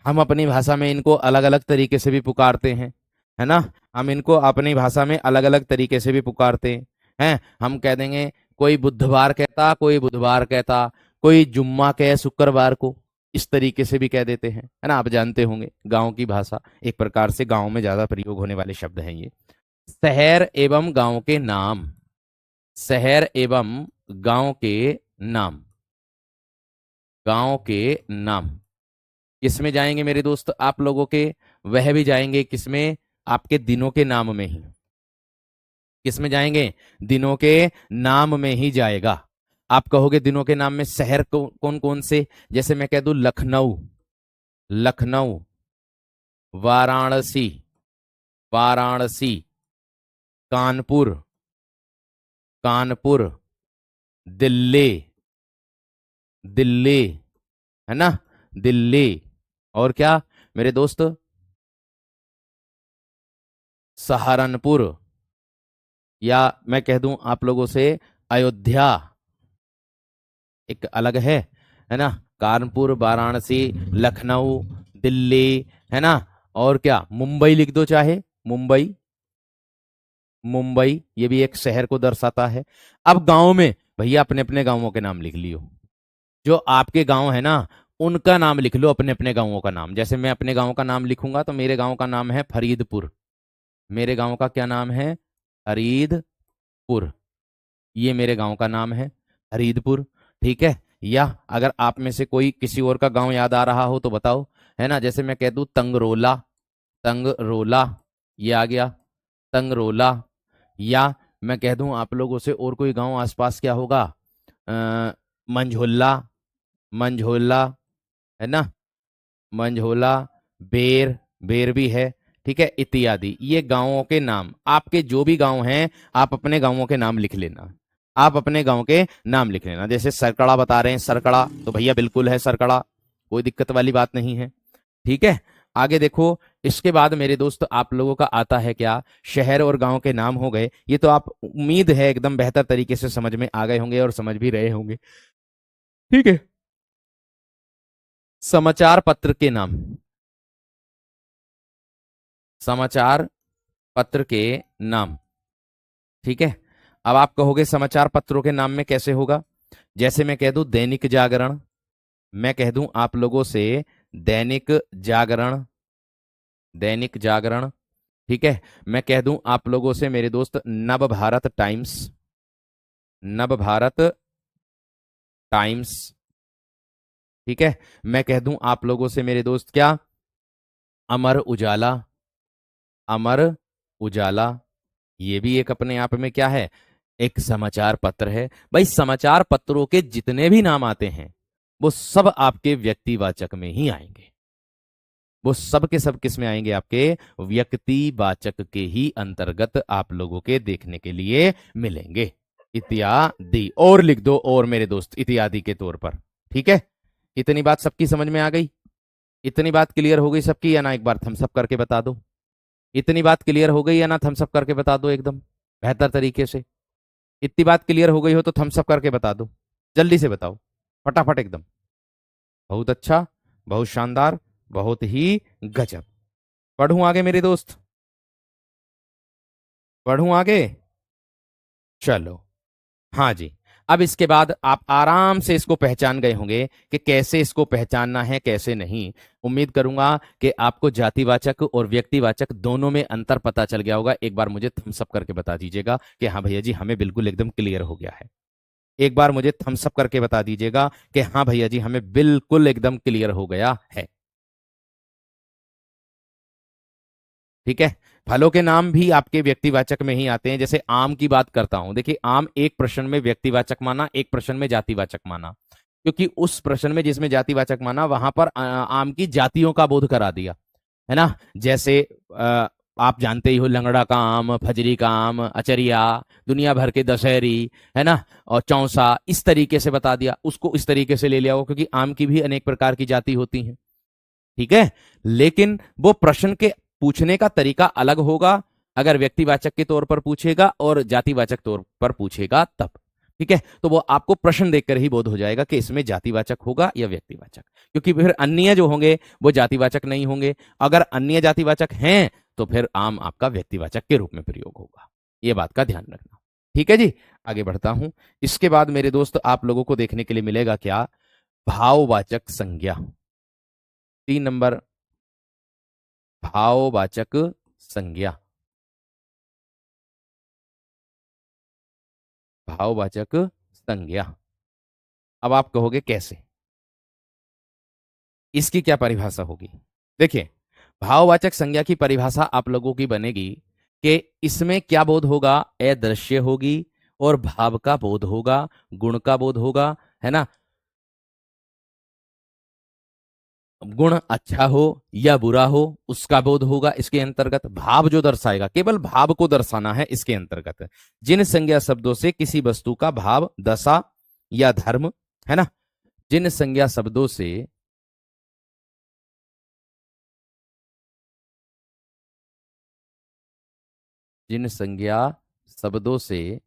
[SPEAKER 1] हम अपनी भाषा में इनको अलग अलग तरीके से भी पुकारते हैं, है ना। हम इनको अपनी भाषा में अलग अलग तरीके से भी पुकारते हैं। हम कह देंगे कोई बुधवार कहता, कोई बुधवार कहता, कोई जुम्मा कहे शुक्रवार को, इस तरीके से भी कह देते हैं, है ना। आप जानते होंगे गांव की भाषा एक प्रकार से गांव में ज्यादा प्रयोग होने वाले शब्द हैं ये। शहर एवं गांव के नाम। शहर एवं गांव के नाम। गांव के नाम किसमें जाएंगे मेरे दोस्त आप लोगों के? वह भी जाएंगे किसमें? आपके दिनों के नाम में ही। किसमें जाएंगे? दिनों के नाम में ही जाएगा। आप कहोगे दिनों के नाम में शहर कौन कौन से? जैसे मैं कह दूं लखनऊ, लखनऊ। वाराणसी, वाराणसी। कानपुर, कानपुर। दिल्ली, दिल्ली, है ना। दिल्ली। और क्या मेरे दोस्त? सहारनपुर, या मैं कह दूं आप लोगों से अयोध्या, एक अलग है ना। कानपुर, वाराणसी, लखनऊ, दिल्ली, है ना। और क्या मुंबई लिख दो चाहे, मुंबई। मुंबई ये भी एक शहर को दर्शाता है। अब गांव में भैया अपने अपने गांवों के नाम लिख लियो। जो आपके गांव है ना, उनका नाम लिख लो, अपने अपने गांवों का नाम। जैसे मैं अपने गांव का नाम लिखूंगा तो मेरे गांव का नाम है फरीदपुर। मेरे गांव का क्या नाम है? फरीदपुर। ये मेरे गांव का नाम है, हरीदपुर। ठीक है। या अगर आप में से कोई किसी और का गांव याद आ रहा हो तो बताओ, है ना। जैसे मैं कह दूं तंगरोला, तंगरोला, ये आ गया तंगरोला। या मैं कह दूं आप लोगों से और कोई गांव आसपास क्या होगा? मंझोला, मंझोला, है ना। मंझोला। बेर, बेर भी है। ठीक है, इत्यादि। ये गांवों के नाम, आपके जो भी गांव हैं आप अपने गांवों के नाम लिख लेना। आप अपने गांव के नाम लिख लेना। जैसे सरकड़ा बता रहे हैं, सरकड़ा तो भैया बिल्कुल है सरकड़ा, कोई दिक्कत वाली बात नहीं है। ठीक है। आगे देखो, इसके बाद मेरे दोस्त आप लोगों का आता है क्या? शहर और गांव के नाम हो गए। ये तो आप उम्मीद है एकदम बेहतर तरीके से समझ में आ गए होंगे और समझ भी रहे होंगे। ठीक है। समाचार पत्र के नाम। समाचार पत्र के नाम। ठीक है। अब आप कहोगे समाचार पत्रों के नाम में कैसे होगा? जैसे मैं कह दूं दैनिक जागरण, मैं कह दूं आप लोगों से दैनिक जागरण, दैनिक जागरण। ठीक है। मैं कह दूं आप लोगों से मेरे दोस्त नव भारत टाइम्स, नव भारत टाइम्स। ठीक है। मैं कह दूं आप लोगों से मेरे दोस्त क्या? अमर उजाला, अमर उजाला। ये भी एक अपने आप में क्या है? एक समाचार पत्र है। भाई समाचार पत्रों के जितने भी नाम आते हैं वो सब आपके व्यक्तिवाचक में ही आएंगे। वो सब के सब किस में आएंगे? आपके व्यक्तिवाचक के ही अंतर्गत आप लोगों के देखने के लिए मिलेंगे। इत्यादि और लिख दो, और मेरे दोस्त इत्यादि के तौर पर। ठीक है। इतनी बात सबकी समझ में आ गई? इतनी बात क्लियर हो गई सबकी, या ना एक बार थम्सअप करके बता दो। इतनी बात क्लियर हो गई या ना? थम्सअप करके बता दो एकदम बेहतर तरीके से। इतनी बात क्लियर हो गई हो तो थम्सअप करके बता दो, जल्दी से बताओ, फटाफट एकदम। बहुत अच्छा, बहुत शानदार, बहुत ही गजब। पढ़ूं आगे मेरे दोस्त? पढ़ूं आगे? चलो। हाँ जी। अब इसके बाद आप आराम से इसको पहचान गए होंगे कि कैसे इसको पहचानना है कैसे नहीं। उम्मीद करूंगा कि आपको जातिवाचक और व्यक्तिवाचक दोनों में अंतर पता चल गया होगा। एक बार मुझे थम्स अप करके बता दीजिएगा कि हाँ भैया जी हमें बिल्कुल एकदम क्लियर हो गया है। एक बार मुझे थम्स अप करके बता दीजिएगा कि हाँ भैया जी हमें बिल्कुल एकदम क्लियर हो गया है। ठीक है। फलों के नाम भी आपके व्यक्तिवाचक में ही आते हैं। जैसे आम की बात करता हूं, देखिए आम एक प्रश्न में व्यक्तिवाचक माना, एक प्रश्न में जातिवाचक माना, क्योंकि उस प्रश्न में जिसमें जातिवाचक माना वहां पर आम की जातियों का बोध करा दिया, है ना। जैसे आप जानते ही हो, लंगड़ा का आम, फजरी का आम, अचरिया, दुनिया भर के दशहरी, है ना, और चौसा, इस तरीके से बता दिया, उसको इस तरीके से ले लिया हो, क्योंकि आम की भी अनेक प्रकार की जाति होती है, ठीक है। लेकिन वो प्रश्न के पूछने का तरीका अलग होगा, अगर व्यक्तिवाचक के तौर पर पूछेगा और जातिवाचक तौर पर पूछेगा तब, ठीक है। तो वो आपको प्रश्न देखकर ही बोध हो जाएगा कि इसमें जातिवाचक होगा या व्यक्तिवाचक, क्योंकि फिर अन्य जो होंगे वो जातिवाचक नहीं होंगे। अगर अन्य जातिवाचक हैं तो फिर आम आपका व्यक्तिवाचक के रूप में प्रयोग होगा। ये बात का ध्यान रखना, ठीक है जी। आगे बढ़ता हूं। इसके बाद मेरे दोस्त आप लोगों को देखने के लिए मिलेगा क्या, भाववाचक संज्ञा। 3 नंबर, भाववाचक संज्ञा। भाववाचक संज्ञा। अब आप कहोगे कैसे, इसकी क्या परिभाषा होगी। देखिए, भाववाचक संज्ञा की परिभाषा आप लोगों की बनेगी कि इसमें क्या बोध होगा, अदृश्य होगी, और भाव का बोध होगा, गुण का बोध होगा, है ना। गुण अच्छा हो या बुरा हो उसका बोध होगा इसके अंतर्गत। भाव जो दर्शाएगा, केवल भाव को दर्शाना है इसके अंतर्गत। जिन संज्ञा शब्दों से किसी वस्तु का भाव, दशा या धर्म, है ना, जिन संज्ञा शब्दों से जिन संज्ञा शब्दों से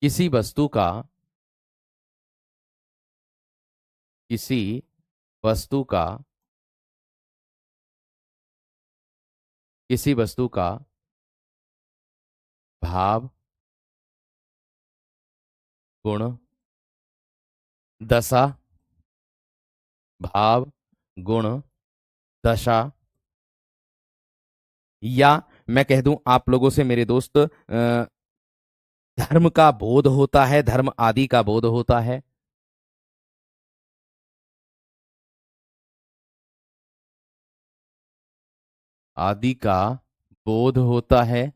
[SPEAKER 1] किसी वस्तु का किसी वस्तु का किसी वस्तु का भाव, गुण, दशा, भाव, गुण, दशा, या मैं कह दूं आप लोगों से मेरे दोस्त, धर्म का बोध होता है, धर्म आदि का बोध होता है। आदि का बोध होता है,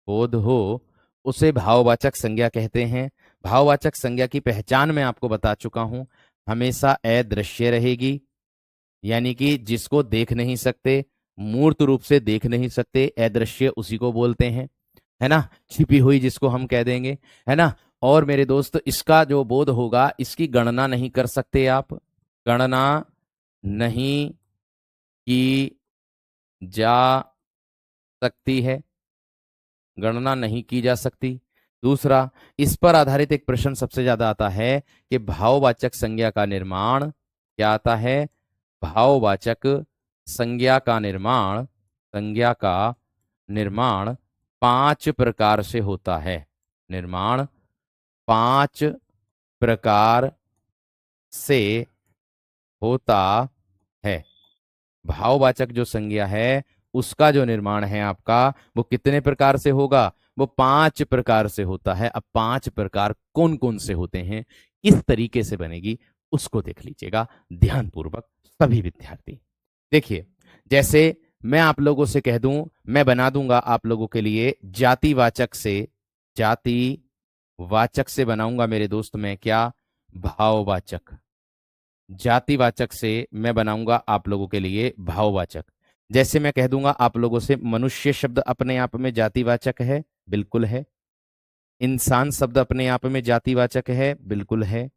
[SPEAKER 1] बोध हो, उसे भाववाचक संज्ञा कहते हैं। भाववाचक संज्ञा की पहचान मैं आपको बता चुका हूं, हमेशा अदृश्य रहेगी, यानी कि जिसको देख नहीं सकते, मूर्त रूप से देख नहीं सकते, अदृश्य उसी को बोलते हैं, है ना, छिपी हुई जिसको हम कह देंगे, है ना। और मेरे दोस्त, इसका जो बोध होगा इसकी गणना नहीं कर सकते आप, गणना नहीं की जा सकती है, गणना नहीं की जा सकती। दूसरा, इस पर आधारित एक प्रश्न सबसे ज्यादा आता है कि भाववाचक संज्ञा का निर्माण क्या आता है। भाववाचक संज्ञा का निर्माण 5 प्रकार से होता है। निर्माण 5 प्रकार से होता है। भाववाचक जो संज्ञा है उसका जो निर्माण है आपका, वो कितने प्रकार से होगा, वो 5 प्रकार से होता है। अब 5 प्रकार कौन कौन से होते हैं, किस तरीके से बनेगी, उसको देख लीजिएगा ध्यानपूर्वक सभी विद्यार्थी। देखिए, जैसे मैं आप लोगों से कह दूं, मैं बना दूंगा आप लोगों के लिए जातिवाचक से बनाऊंगा मेरे दोस्त मैं क्या, भाववाचक। जातिवाचक से मैं बनाऊंगा आप लोगों के लिए भाववाचक। जैसे मैं कह दूंगा आप लोगों से, मनुष्य शब्द अपने आप में जातिवाचक है, बिल्कुल है। इंसान शब्द अपने आप में जातिवाचक है, बिल्कुल है।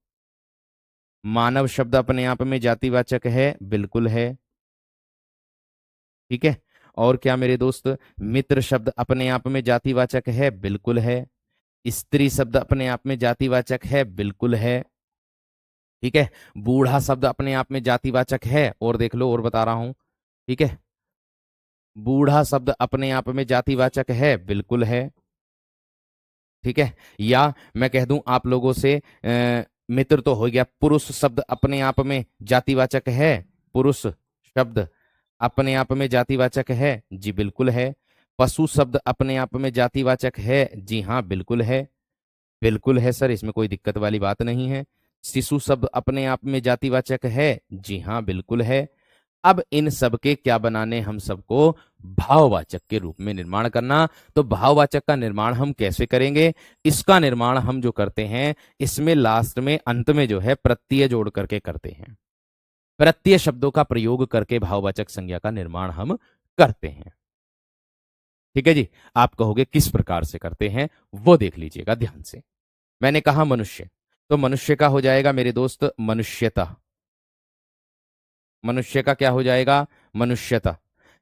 [SPEAKER 1] मानव शब्द अपने आप में जातिवाचक है, बिल्कुल है, ठीक है। और क्या मेरे दोस्त, मित्र शब्द अपने आप में जातिवाचक है, बिल्कुल है। स्त्री शब्द अपने आप में जातिवाचक है, बिल्कुल है, ठीक है। बूढ़ा शब्द अपने आप में जातिवाचक है, और देख लो और बता रहा हूं, ठीक है। बूढ़ा शब्द अपने आप में जातिवाचक है, बिल्कुल है, ठीक है। या मैं कह दूं आप लोगों से, मित्र तो हो गया, पुरुष शब्द अपने आप में जातिवाचक है, पुरुष शब्द अपने आप में जातिवाचक है, जी बिल्कुल है। पशु शब्द अपने आप में जातिवाचक है, जी हाँ बिल्कुल है, बिल्कुल है सर, इसमें कोई दिक्कत वाली बात नहीं है। शिशु शब्द अपने आप में जातिवाचक है, जी हाँ बिल्कुल है। अब इन सब के क्या बनाने, हम सबको भाववाचक के रूप में निर्माण करना। तो भाववाचक का निर्माण हम कैसे करेंगे? इसका निर्माण हम जो करते हैं, इसमें लास्ट में अंत में जो है प्रत्यय जोड़ करके करते हैं। प्रत्यय शब्दों का प्रयोग करके भाववाचक संज्ञा का निर्माण हम करते हैं। ठीक है जी। आप कहोगे किस प्रकार से करते हैं, वो देख लीजिएगा ध्यान से। मैंने कहा मनुष्य, तो मनुष्य का हो जाएगा मेरे दोस्त मनुष्यता। मनुष्य का क्या हो जाएगा? मनुष्यता।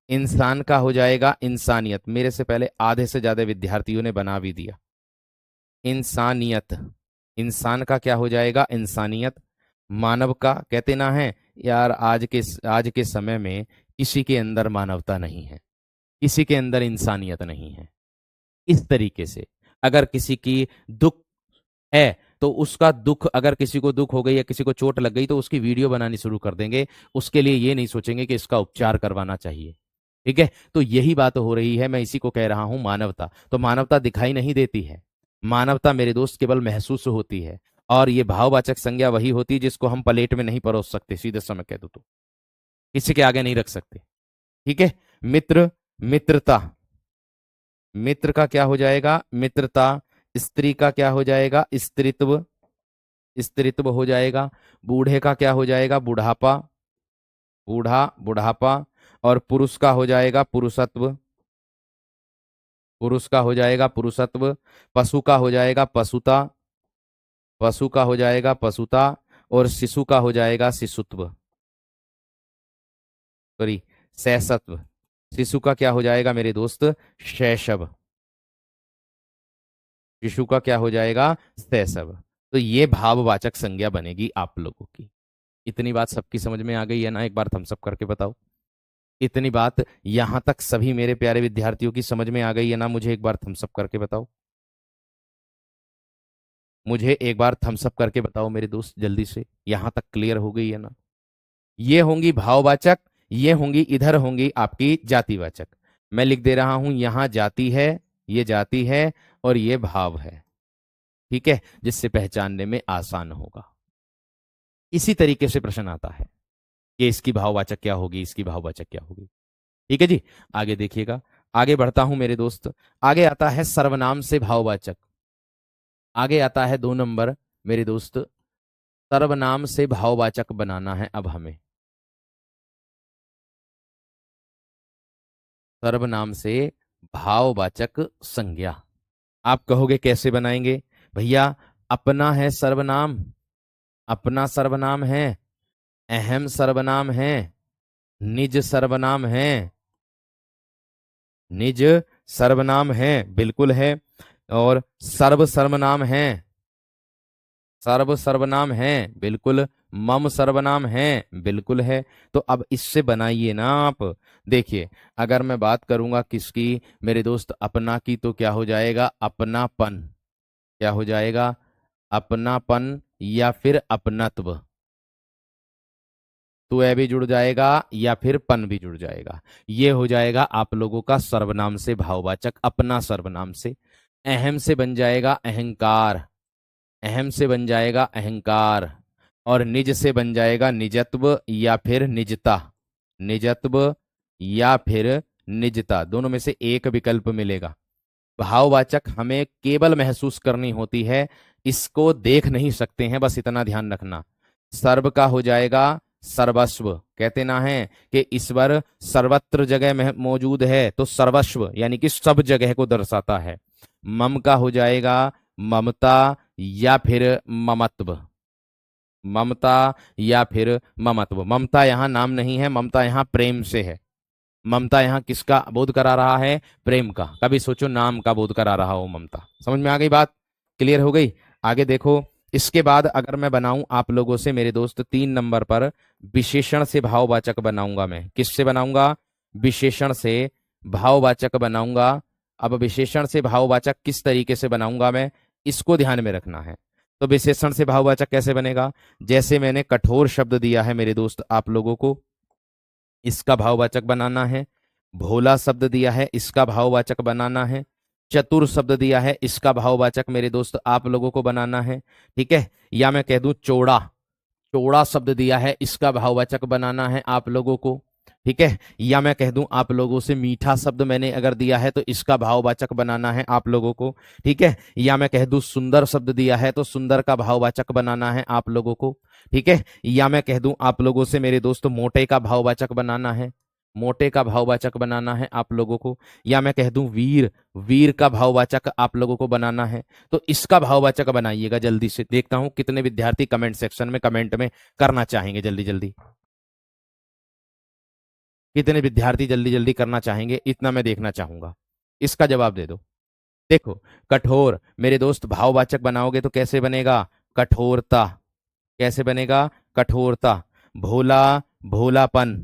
[SPEAKER 1] इंसान का हो जाएगा इंसानियत। मेरे से पहले आधे से ज्यादा विद्यार्थियों ने बना भी दिया। इंसानियत। इंसान का क्या हो जाएगा? इंसानियत। मानव का कहते ना है यार, आज के समय में किसी के अंदर मानवता नहीं है, किसी के अंदर इंसानियत नहीं है। इस तरीके से अगर किसी की दुख है तो उसका दुख, अगर किसी को दुख हो गई या किसी को चोट लग गई तो उसकी वीडियो बनानी शुरू कर देंगे। उसके लिए ये नहीं सोचेंगे कि इसका उपचार करवाना चाहिए। ठीक है, तो यही बात हो रही है। मैं इसी को कह रहा हूं मानवता। तो मानवता दिखाई नहीं देती है, मानवता मेरे दोस्त केवल महसूस होती है। और ये भाववाचक संज्ञा वही होती है जिसको हम प्लेट में नहीं परोस सकते, सीधे समय कह दो तो किसी के आगे नहीं रख सकते। ठीक है। मित्र, मित्रता। मित्र का क्या हो जाएगा? मित्रता। स्त्री का क्या हो जाएगा? स्त्रीत्व। स्त्रीत्व हो जाएगा। बूढ़े का क्या हो जाएगा? बुढ़ापा। बूढ़ा, बुढ़ापा। और पुरुष का हो जाएगा पुरुषत्व। पुरुष का हो जाएगा पुरुषत्व। पशु का हो जाएगा पशुता। पशु का हो जाएगा पशुता। और शिशु का हो जाएगा शिशुत्व, सॉरी शैशत्व। शिशु का क्या हो जाएगा मेरे दोस्त? शैशव। शिशु का क्या हो जाएगा? शैशव। तो ये भाववाचक संज्ञा बनेगी आप लोगों की। इतनी बात सबकी समझ में आ गई है ना? एक बार थम्स अप करके बताओ। इतनी बात यहां तक सभी मेरे प्यारे विद्यार्थियों की समझ में आ गई है ना? मुझे एक बार थम्स अप करके बताओ। मुझे एक बार थम्स अप करके बताओ मेरे दोस्त, जल्दी से। यहां तक क्लियर हो गई है ना? ये होंगी भाववाचक, ये होंगी, इधर होंगी आपकी जातिवाचक। मैं लिख दे रहा हूं, यहां जाति है, ये जाति है, और ये भाव है। ठीक है, जिससे पहचानने में आसान होगा। इसी तरीके से प्रश्न आता है कि इसकी भाववाचक क्या होगी, इसकी भाववाचक क्या होगी। ठीक है जी। आगे देखिएगा, आगे बढ़ता हूं मेरे दोस्त। आगे आता है सर्वनाम से भाववाचक। आगे आता है 2 नंबर मेरे दोस्त। सर्वनाम से भाववाचक बनाना है अब हमें। सर्वनाम से भाववाचक संज्ञा। आप कहोगे कैसे बनाएंगे भैया? अपना है सर्वनाम, अपना सर्वनाम है, अहम सर्वनाम है, निज सर्वनाम है। निज सर्वनाम है, बिल्कुल है। और सर्व सर्वनाम है, सर्व सर्वनाम है, बिल्कुल। मम सर्वनाम है, बिल्कुल है। तो अब इससे बनाइए ना आप। देखिए, अगर मैं बात करूंगा किसकी मेरे दोस्त? अपना की, तो क्या हो जाएगा? अपनापन। क्या हो जाएगा? अपनापन या फिर अपनत्व। तो ए भी जुड़ जाएगा या फिर पन भी जुड़ जाएगा। ये हो जाएगा आप लोगों का सर्वनाम से भाववाचक, अपना सर्वनाम से। अहम से बन जाएगा अहंकार, अहम से बन जाएगा अहंकार। और निज से बन जाएगा निजत्व या फिर निजता। निजत्व या फिर निजता, दोनों में से एक विकल्प मिलेगा। भाववाचक हमें केवल महसूस करनी होती है, इसको देख नहीं सकते हैं, बस इतना ध्यान रखना। सर्व का हो जाएगा सर्वस्व। कहते ना है कि ईश्वर सर्वत्र जगह में मौजूद है, तो सर्वस्व यानी कि सब जगह को दर्शाता है। मम का हो जाएगा ममता या फिर ममत्व। ममता या फिर ममत्व। ममता यहाँ नाम नहीं है, ममता यहाँ प्रेम से है। ममता यहाँ किसका बोध करा रहा है? प्रेम का। कभी सोचो नाम का बोध करा रहा हो ममता। समझ में आ गई बात? क्लियर हो गई? आगे देखो, इसके बाद अगर मैं बनाऊं आप लोगों से मेरे दोस्त 3 नंबर पर, विशेषण से भाववाचक बनाऊंगा मैं। किससे बनाऊंगा? विशेषण से भाववाचक बनाऊंगा। अब विशेषण से भाववाचक किस तरीके से बनाऊंगा मैं, इसको ध्यान में रखना है। तो विशेषण से भाववाचक कैसे बनेगा? जैसे मैंने कठोर शब्द दिया है मेरे दोस्त आप लोगों को, इसका भाववाचक बनाना है। भोला शब्द दिया है, इसका भाववाचक बनाना है। चतुर शब्द दिया है, इसका भाववाचक मेरे दोस्त आप लोगों को बनाना है। ठीक है, या मैं कह दूं चौड़ा, चौड़ा शब्द दिया है, इसका भाववाचक बनाना है आप लोगों को। ठीक है। या मैं कह दूं आप लोगों से मीठा शब्द मैंने अगर दिया है तो इसका भाववाचक बनाना है आप लोगों को। ठीक है। या मैं कह दूं सुंदर शब्द दिया है तो सुंदर का भाववाचक बनाना है आप लोगों को। ठीक है। या मैं कह दूं आप लोगों से मेरे दोस्त मोटे का भाववाचक बनाना है, मोटे का भाववाचक बनाना है आप लोगों को। या मैं कह दूं वीर, वीर का भाववाचक आप लोगों को बनाना है। तो इसका भाववाचक बनाइएगा जल्दी से, देखता हूं कितने विद्यार्थी कमेंट सेक्शन में कमेंट में करना चाहेंगे जल्दी जल्दी, कितने विद्यार्थी जल्दी जल्दी करना चाहेंगे, इतना मैं देखना चाहूंगा। इसका जवाब दे दो। देखो, कठोर मेरे दोस्त भाववाचक बनाओगे तो कैसे बनेगा? कठोरता। कैसे बनेगा? कठोरता। भोला, भोलापन,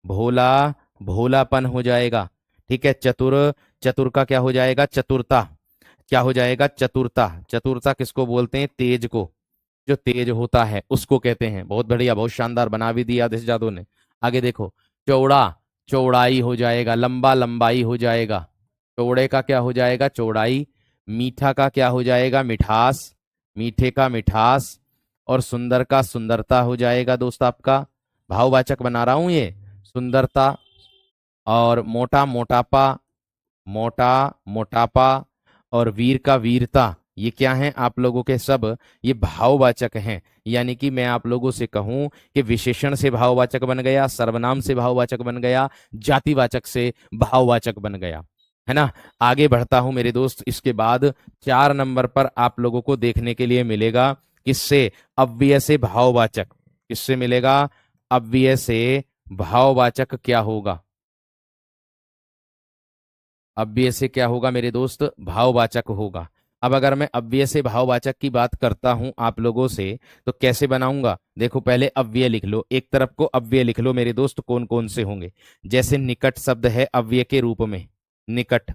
[SPEAKER 1] भोला भोलापन हो जाएगा। ठीक है। चतुर, चतुर का क्या हो जाएगा? चतुरता। क्या हो जाएगा? चतुरता। चतुरता किसको बोलते हैं? तेज को, जो तेज होता है उसको कहते हैं। बहुत बढ़िया, बहुत शानदार, बना भी दिया आदेश जादव ने। आगे देखो, चौड़ा, चौड़ाई हो जाएगा। लंबा, लंबाई हो जाएगा। चौड़े का क्या हो जाएगा? चौड़ाई। मीठा का क्या हो जाएगा? मिठास, मीठे का मिठास। और सुंदर का सुंदरता हो जाएगा दोस्त आपका। भाववाचक बना रहा हूं ये, सुंदरता। और मोटा, मोटापा, मोटा मोटापा। और वीर का वीरता। ये क्या है आप लोगों के? सब ये भाववाचक हैं। यानी कि मैं आप लोगों से कहूं कि विशेषण से भाववाचक बन गया, सर्वनाम से भाववाचक बन गया, जातिवाचक से भाववाचक बन गया, है ना। आगे बढ़ता हूं मेरे दोस्त। इसके बाद 4 नंबर पर आप लोगों को देखने के लिए मिलेगा किससे? अव्यय से भाववाचक। किससे मिलेगा? अव्यय से भाववाचक क्या होगा? अव्यय से क्या होगा मेरे दोस्त? भाववाचक होगा। अब अगर मैं अव्यय से भाववाचक की बात करता हूं आप लोगों से, तो कैसे बनाऊंगा? देखो, पहले अव्यय लिख लो, एक तरफ को अव्यय लिख लो मेरे दोस्त, कौन कौन से होंगे। जैसे निकट शब्द है अव्यय के रूप में, निकट।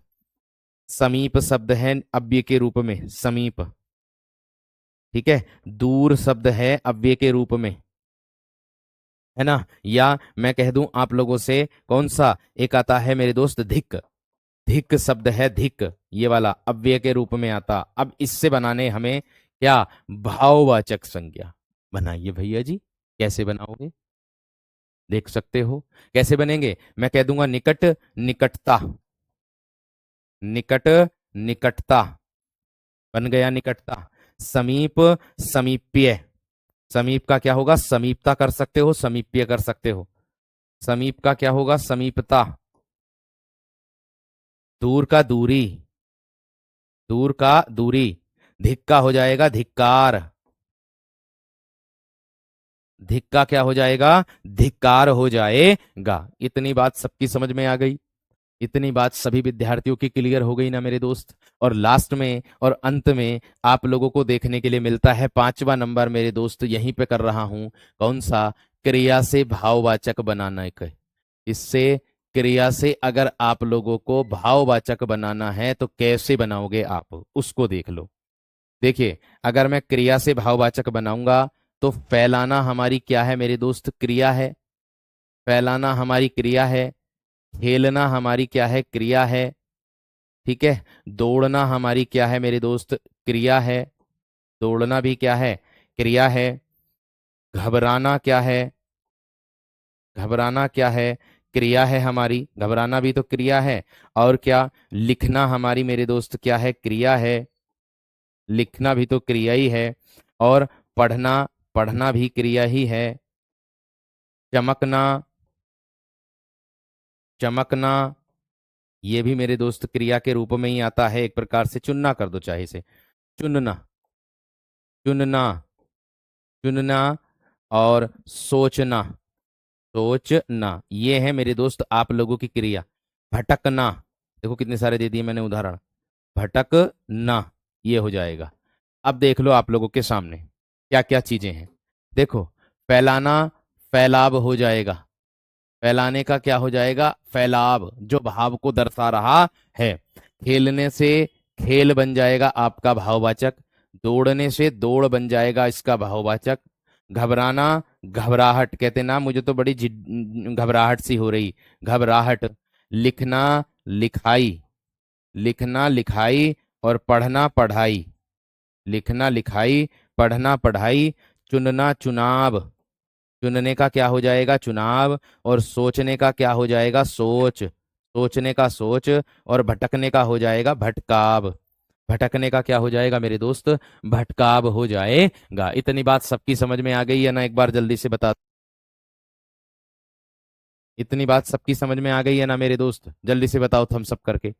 [SPEAKER 1] समीप शब्द है अव्यय के रूप में, समीप। ठीक है। दूर शब्द है अव्यय के रूप में, है ना। या मैं कह दूं आप लोगों से, कौन सा एक आता है मेरे दोस्त? धिक। धिक शब्द है, धिक, ये वाला अव्यय के रूप में आता। अब इससे बनाने हमें क्या? भाववाचक संज्ञा। बनाइए भैया जी, कैसे बनाओगे? देख सकते हो कैसे बनेंगे। मैं कह दूंगा निकट, निकटता, निकट, निकटता, बन गया निकटता। समीप, समीप्य। समीप का क्या होगा? समीपता कर सकते हो, समीप्य कर सकते हो। समीप का क्या होगा? समीपता। दूर का दूरी, दूर का दूरी। धिक का हो जाएगा धिक्कार। धिक्का क्या हो जाएगा? धिक्कार हो जाएगा। इतनी बात सबकी समझ में आ गई? इतनी बात सभी विद्यार्थियों की क्लियर हो गई ना मेरे दोस्त? और लास्ट में और अंत में आप लोगों को देखने के लिए मिलता है 5वां नंबर मेरे दोस्त, यहीं पे कर रहा हूं। कौन सा? क्रिया से भाववाचक बनाना है। इससे, क्रिया से अगर आप लोगों को भाववाचक बनाना है तो कैसे बनाओगे आप, उसको देख लो। देखिए, अगर मैं क्रिया से भाववाचक बनाऊंगा तो फैलाना हमारी क्या है मेरे दोस्त? क्रिया है। फैलाना हमारी क्रिया है। खेलना हमारी क्या है? क्रिया है। ठीक है। दौड़ना हमारी क्या है मेरे दोस्त? क्रिया है। दौड़ना भी क्या है? क्रिया है। घबराना क्या है? घबराना क्या है? क्रिया है हमारी। घबराना भी तो क्रिया है। और क्या? लिखना हमारी मेरे दोस्त क्या है? क्रिया है। लिखना भी तो क्रिया ही है। और पढ़ना, पढ़ना भी क्रिया ही है। चमकना, चमकना, ये भी मेरे दोस्त क्रिया के रूप में ही आता है एक प्रकार से। चुनना कर दो चाहे से, चुनना, चुनना, चुनना। और सोचना, सोचना, ये है मेरे दोस्त आप लोगों की क्रिया। भटकना, देखो कितने सारे दे दिए मैंने उदाहरण। भटकना, ये हो जाएगा। अब देख लो आप लोगों के सामने क्या क्या चीजें हैं। देखो, फैलाना, फैलाव हो जाएगा। फैलाने का क्या हो जाएगा? फैलाव, जो भाव को दर्शा रहा है। खेलने से खेल बन जाएगा आपका भाववाचक। दौड़ने से दौड़ बन जाएगा इसका भाववाचक। घबराना, घबराहट, कहते ना मुझे तो बड़ी घबराहट सी हो रही, घबराहट। लिखना, लिखाई, लिखना लिखाई। और पढ़ना पढ़ाई, लिखना लिखाई, पढ़ना पढ़ाई। चुनना चुनाव, चुनने का क्या हो जाएगा? चुनाव। और सोचने का क्या हो जाएगा? सोच। सोचने का सोच। और भटकने का हो जाएगा भटकाव। भटकने का क्या हो जाएगा मेरे दोस्त? भटकाव हो जाएगा। इतनी बात सबकी समझ में आ गई है ना? एक बार जल्दी से बता। इतनी बात सबकी समझ में आ गई है ना मेरे दोस्त? जल्दी से बताओ थम्स अप करके।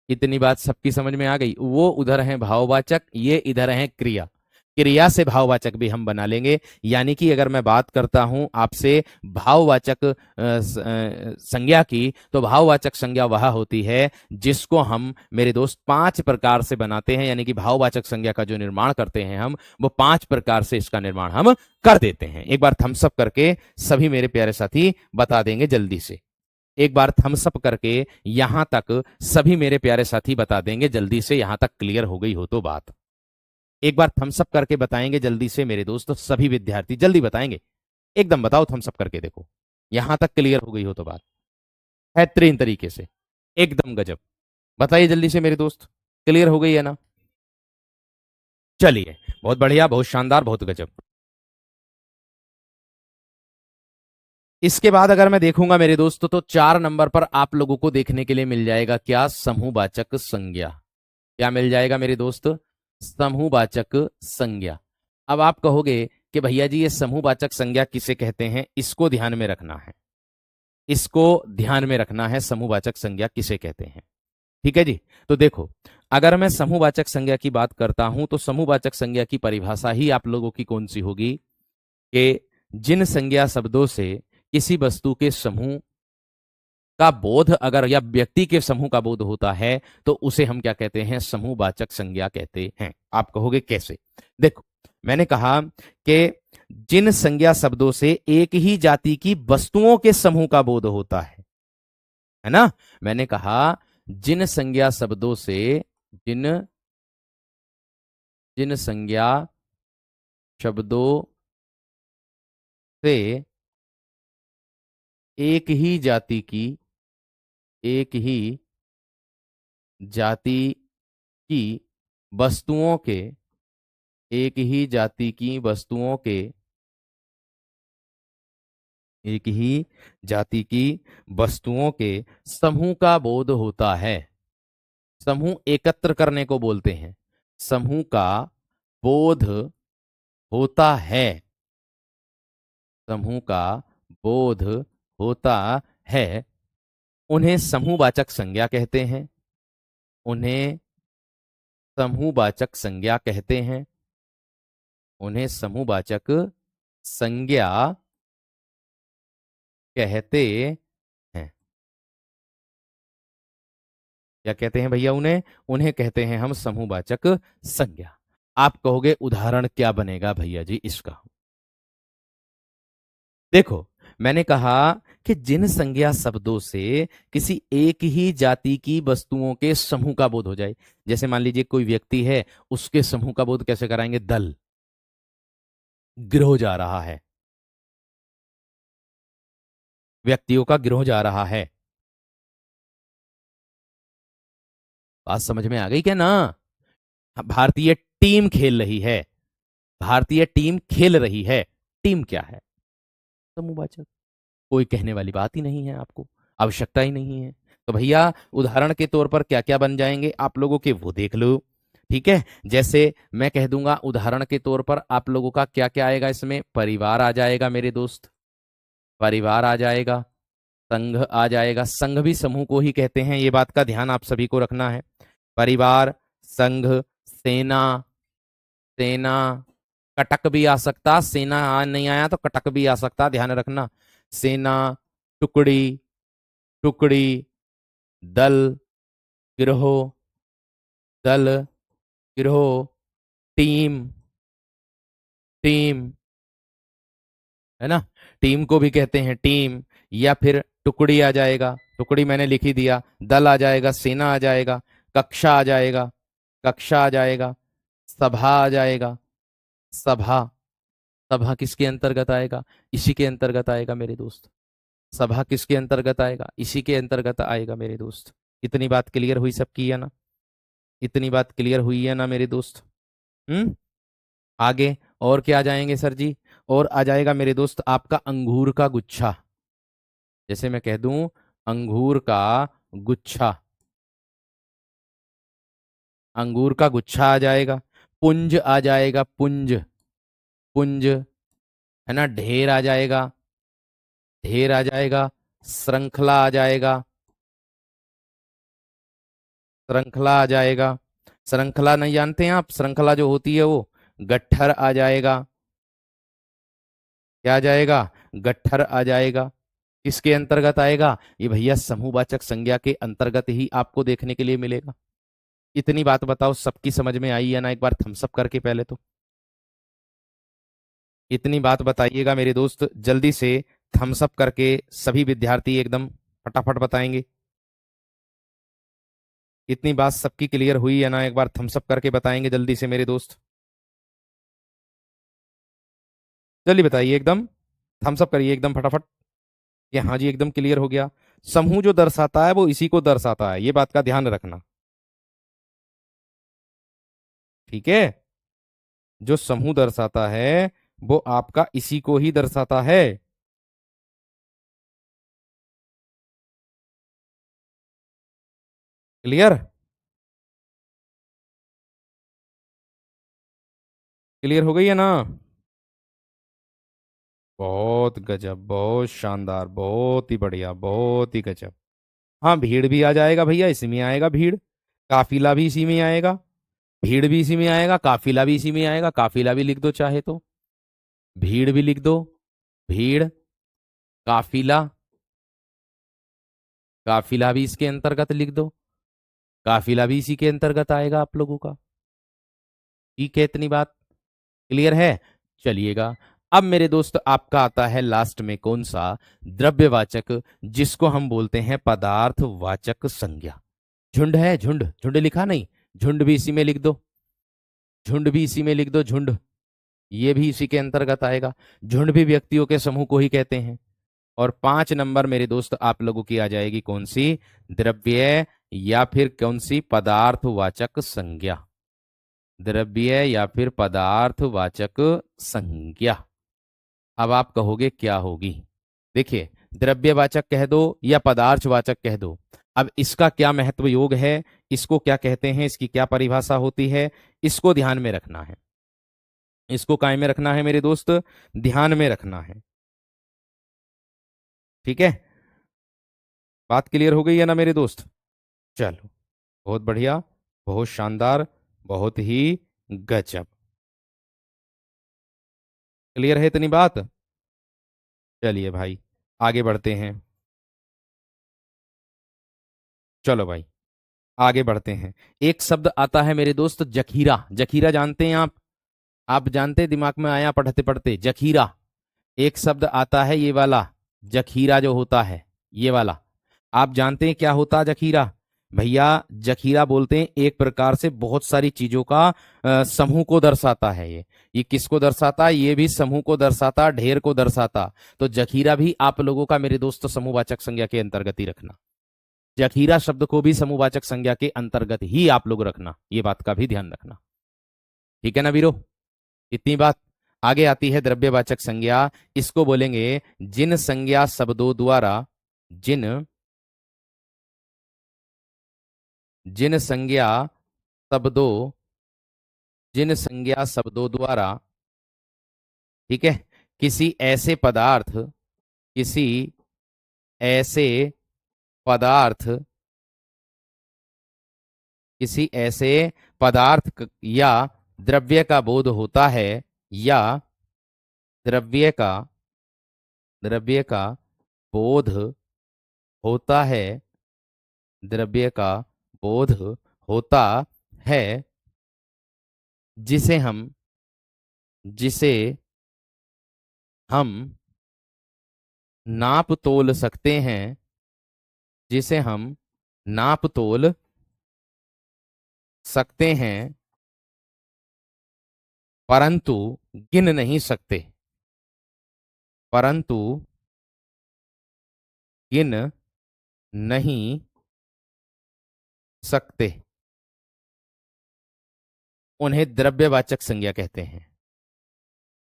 [SPEAKER 1] इतनी बात सबकी समझ में आ गई? वो उधर है भाववाचक, ये इधर है क्रिया। क्रिया से भाववाचक भी हम बना लेंगे। यानी कि अगर मैं बात करता हूं आपसे भाववाचक संज्ञा की, तो भाववाचक संज्ञा वह होती है जिसको हम मेरे दोस्त 5 प्रकार से बनाते हैं। यानी कि भाववाचक संज्ञा का जो निर्माण करते हैं हम, वो 5 प्रकार से इसका निर्माण हम कर देते हैं। एक बार थम्सअप करके सभी मेरे प्यारे साथी बता देंगे जल्दी से। एक बार थम्स अप करके यहां तक सभी मेरे प्यारे साथी बता देंगे जल्दी से, यहां तक क्लियर हो गई हो तो बात। एक बार थम्स अप करके बताएंगे जल्दी से मेरे दोस्तों, सभी विद्यार्थी जल्दी बताएंगे। एकदम बताओ थम्स अप करके, देखो यहां तक क्लियर हो गई हो तो बात। बेहतरीन तरीके से, एकदम गजब। बताइए जल्दी से मेरे दोस्त, क्लियर हो गई है ना? चलिए, बहुत बढ़िया, बहुत शानदार, बहुत गजब। इसके बाद अगर मैं देखूंगा मेरे दोस्तों, तो 4 नंबर पर आप लोगों को देखने के लिए मिल जाएगा क्या? समूहवाचक संज्ञा। क्या मिल जाएगा मेरे दोस्त? समूहवाचक संज्ञा। अब आप कहोगे कि भैया जी ये समूहवाचक संज्ञा किसे कहते हैं? इसको ध्यान में रखना है, इसको ध्यान में रखना है, समूहवाचक संज्ञा किसे कहते हैं। ठीक है जी। तो देखो, अगर मैं समूहवाचक संज्ञा की बात करता हूं, तो समूहवाचक संज्ञा की परिभाषा ही आप लोगों की कौन सी होगी? कि जिन संज्ञा शब्दों से किसी वस्तु के समूह का बोध अगर, या व्यक्ति के समूह का बोध होता है, तो उसे हम क्या कहते हैं? समूहवाचक संज्ञा कहते हैं। आप कहोगे कैसे? देखो, मैंने कहा कि जिन संज्ञा शब्दों से एक ही जाति की वस्तुओं के समूह का बोध होता है ना? मैंने कहा जिन संज्ञा शब्दों से, जिन जिन संज्ञा शब्दों से एक ही जाति की, एक ही जाति की वस्तुओं के, एक ही जाति की वस्तुओं के, एक ही जाति की वस्तुओं के समूह का बोध होता है। समूह एकत्र करने को बोलते हैं। समूह का बोध होता है, समूह का बोध होता है, उन्हें समूहवाचक संज्ञा कहते हैं। उन्हें समूहवाचक संज्ञा कहते हैं। उन्हें समूहवाचक संज्ञा कहते हैं। क्या कहते हैं भैया उन्हें? उन्हें कहते हैं हम समूहवाचक संज्ञा। आप कहोगे उदाहरण क्या बनेगा भैया जी इसका? देखो, मैंने कहा कि जिन संज्ञा शब्दों से किसी एक ही जाति की वस्तुओं के समूह का बोध हो जाए। जैसे मान लीजिए कोई व्यक्ति है, उसके समूह का बोध कैसे कराएंगे? दल, गिरोह जा रहा है, व्यक्तियों का गिरोह जा रहा है। बात समझ में आ गई क्या ना? भारतीय टीम खेल रही है, भारतीय टीम खेल रही है। टीम क्या है? समूहवाचक। कोई कहने वाली बात ही नहीं है, आपको आवश्यकता ही नहीं है। तो भैया उदाहरण के तौर पर क्या क्या बन जाएंगे आप लोगों के, वो देख लो। ठीक है, जैसे मैं कह दूंगा उदाहरण के तौर पर आप लोगों का क्या क्या आएगा इसमें? परिवार आ जाएगा मेरे दोस्त, परिवार आ जाएगा। संघ आ जाएगा, संघ भी समूह को ही कहते हैं, ये बात का ध्यान आप सभी को रखना है। परिवार, संघ, सेना, सेना, कटक भी आ सकता, सेना आ नहीं आया तो कटक भी आ सकता, ध्यान रखना। सेना, टुकड़ी, टुकड़ी, दल, गिरोह, दल, गिरोह, टीम, टीम, है ना? टीम को भी कहते हैं टीम। या फिर टुकड़ी आ जाएगा, टुकड़ी मैंने लिख ही दिया। दल आ जाएगा, सेना आ जाएगा, कक्षा आ जाएगा, कक्षा आ जाएगा, सभा आ जाएगा, सभा। सभा किसके अंतर्गत आएगा? इसी के अंतर्गत आएगा मेरे दोस्त। सभा किसके अंतर्गत आएगा? इसी के अंतर्गत आएगा मेरे दोस्त। इतनी बात क्लियर हुई सबकी है ना? इतनी बात क्लियर हुई है ना मेरे दोस्त? हम्म। आगे और क्या आ जाएंगे सर जी? और आ जाएगा मेरे दोस्त आपका अंगूर का गुच्छा। जैसे मैं कह दूं अंगूर का गुच्छा, अंगूर का गुच्छा आ जाएगा। पुंज आ जाएगा, पुंज, पुंज है ना। ढेर आ जाएगा, ढेर आ जाएगा। श्रृंखला आ जाएगा, श्रृंखला आ जाएगा। श्रृंखला नहीं जानते हैं आप? श्रृंखला जो होती है वो। गट्ठर आ जाएगा। क्या आ जाएगा? गट्ठर आ जाएगा। किसके अंतर्गत आएगा ये भैया? समूहवाचक संज्ञा के अंतर्गत ही आपको देखने के लिए मिलेगा। इतनी बात बताओ सबकी समझ में आई है ना? एक बार थम्सअप करके पहले तो इतनी बात बताइएगा मेरे दोस्त, जल्दी से थम्सअप करके सभी विद्यार्थी एकदम फटाफट बताएंगे। इतनी बात सबकी क्लियर हुई है ना? एक बार थम्सअप करके बताएंगे जल्दी से मेरे दोस्त। जल्दी बताइए एकदम, थम्सअप करिए एकदम फटाफट कि हाँ जी एकदम क्लियर हो गया। समूह जो दर्शाता है वो इसी को दर्शाता है, ये बात का ध्यान रखना। ठीक है? जो समूह दर्शाता है वो आपका इसी को ही दर्शाता है। क्लियर? क्लियर हो गई है ना? बहुत गजब, बहुत शानदार, बहुत ही बढ़िया, बहुत ही गजब। हाँ, भीड़ भी आ जाएगा भैया, इसी में आएगा भीड़। काफिला भी इसी में आएगा। भीड़ भी इसी में आएगा, काफिला भी इसी में आएगा। काफिला भी लिख दो चाहे तो, भीड़ भी लिख दो। भीड़, काफिला, काफिला भी इसके अंतर्गत लिख दो। काफिला भी इसी के अंतर्गत आएगा आप लोगों का। ठीक है, इतनी बात क्लियर है? चलिएगा। अब मेरे दोस्त आपका आता है लास्ट में कौन सा? द्रव्यवाचक, जिसको हम बोलते हैं पदार्थवाचक संज्ञा। झुंड है, झुंड, झुंड लिखा नहीं? झुंड भी इसी में लिख दो। झुंड भी इसी में लिख दो, झुंड। ये भी इसी के अंतर्गत आएगा। झुंड भी व्यक्तियों के समूह को ही कहते हैं। और 5 नंबर मेरे दोस्त आप लोगों की आ जाएगी कौन सी? द्रव्य या फिर कौन सी? पदार्थवाचक संज्ञा। द्रव्य या फिर पदार्थवाचक संज्ञा। अब आप कहोगे क्या होगी? देखिए, द्रव्यवाचक कह दो या पदार्थवाचक कह दो, अब इसका क्या महत्व योग है, इसको क्या कहते हैं, इसकी क्या परिभाषा होती है, इसको ध्यान में रखना है। इसको काय में रखना है मेरे दोस्त? ध्यान में रखना है। ठीक है? बात क्लियर हो गई है ना मेरे दोस्त? चलो, बहुत बढ़िया, बहुत शानदार, बहुत ही गजब। क्लियर है इतनी बात? चलिए भाई, आगे बढ़ते हैं। चलो भाई, आगे बढ़ते हैं। एक शब्द आता है मेरे दोस्त, जखीरा। जखीरा जानते हैं आप? आप जानते हैं, दिमाग में आया पढ़ते पढ़ते, जखीरा। एक शब्द आता है ये वाला, जखीरा जो होता है ये वाला। आप जानते हैं क्या होता है जखीरा? भैया, जखीरा बोलते हैं एक प्रकार से बहुत सारी चीजों का समूह को दर्शाता है। ये किसको दर्शाता है? ये भी समूह को दर्शाता, ढेर को दर्शाता। तो जखीरा भी आप लोगों का मेरे दोस्त समूहवाचक संज्ञा के अंतर्गत ही रखना। जखीरा शब्द को भी समूहवाचक संज्ञा के अंतर्गत ही आप लोग रखना, ये बात का भी ध्यान रखना। ठीक है ना वीरो? इतनी बात। आगे आती है द्रव्यवाचक संज्ञा। इसको बोलेंगे जिन संज्ञा शब्दों द्वारा, जिन जिन संज्ञा शब्दों, जिन संज्ञा शब्दों द्वारा, ठीक है, किसी ऐसे पदार्थ, किसी ऐसे पदार्थ, किसी ऐसे या द्रव्य का बोध होता है, या द्रव्य का, द्रव्य का बोध होता है, द्रव्य का बोध होता है, जिसे हम, जिसे हम नाप तोल सकते हैं, जिसे हम नाप तोल सकते हैं, परंतु गिन नहीं सकते, परंतु गिन नहीं सकते, उन्हें द्रव्यवाचक संज्ञा कहते हैं।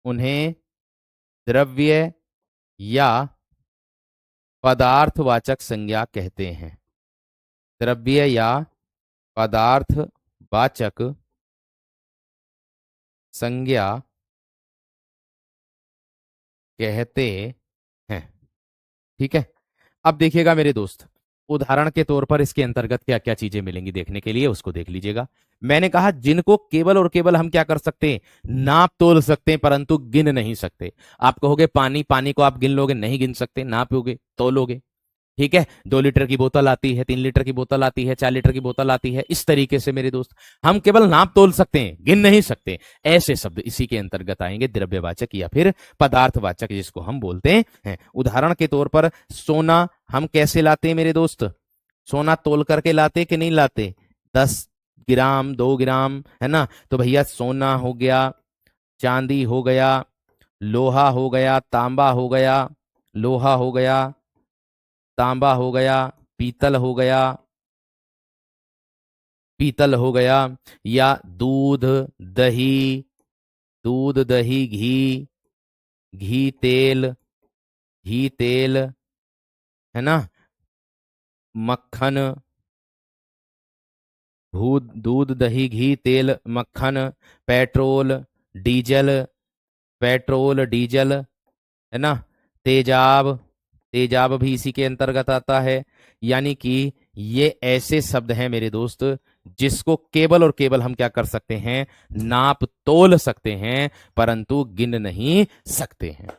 [SPEAKER 1] उन्हें द्रव्य या पदार्थवाचक संज्ञा कहते हैं। द्रव्य या पदार्थवाचक संज्ञा कहते हैं। ठीक है, अब देखिएगा मेरे दोस्त, उदाहरण के तौर पर इसके अंतर्गत क्या क्या चीजें मिलेंगी देखने के लिए, उसको देख लीजिएगा। मैंने कहा जिनको केवल और केवल हम क्या कर सकते हैं, नाप तोल सकते हैं, परंतु गिन नहीं सकते। आप कहोगे पानी, पानी को आप गिन लोगे, नहीं गिन सकते, नापोगे तोलोगे। ठीक है, 2 लीटर की बोतल आती है, 3 लीटर की बोतल आती है, 4 लीटर की बोतल आती है। इस तरीके से मेरे दोस्त हम केवल नाप तोल सकते हैं, गिन नहीं सकते। ऐसे शब्द इसी के अंतर्गत आएंगे, द्रव्यवाचक या फिर पदार्थवाचक, जिसको हम बोलते हैं। उदाहरण के तौर पर सोना हम कैसे लाते हैं मेरे दोस्त, सोना तोल करके लाते कि नहीं लाते, 10 ग्राम, 2 ग्राम, है ना। तो भैया सोना हो गया, चांदी हो गया, लोहा हो गया, तांबा हो गया, लोहा हो गया, तांबा हो गया, पीतल हो गया, पीतल हो गया, या दूध, दही, दूध, दही, घी, घी तेल, घी तेल, है ना, मक्खन, दूध, दही, घी, तेल, मक्खन, पेट्रोल, डीजल, पेट्रोल, डीजल, है ना, तेजाब, तेजाब भी इसी के अंतर्गत आता है। यानी कि ये ऐसे शब्द हैं मेरे दोस्त जिसको केवल और केवल हम क्या कर सकते हैं, नाप तोल सकते हैं, परंतु गिन नहीं सकते हैं।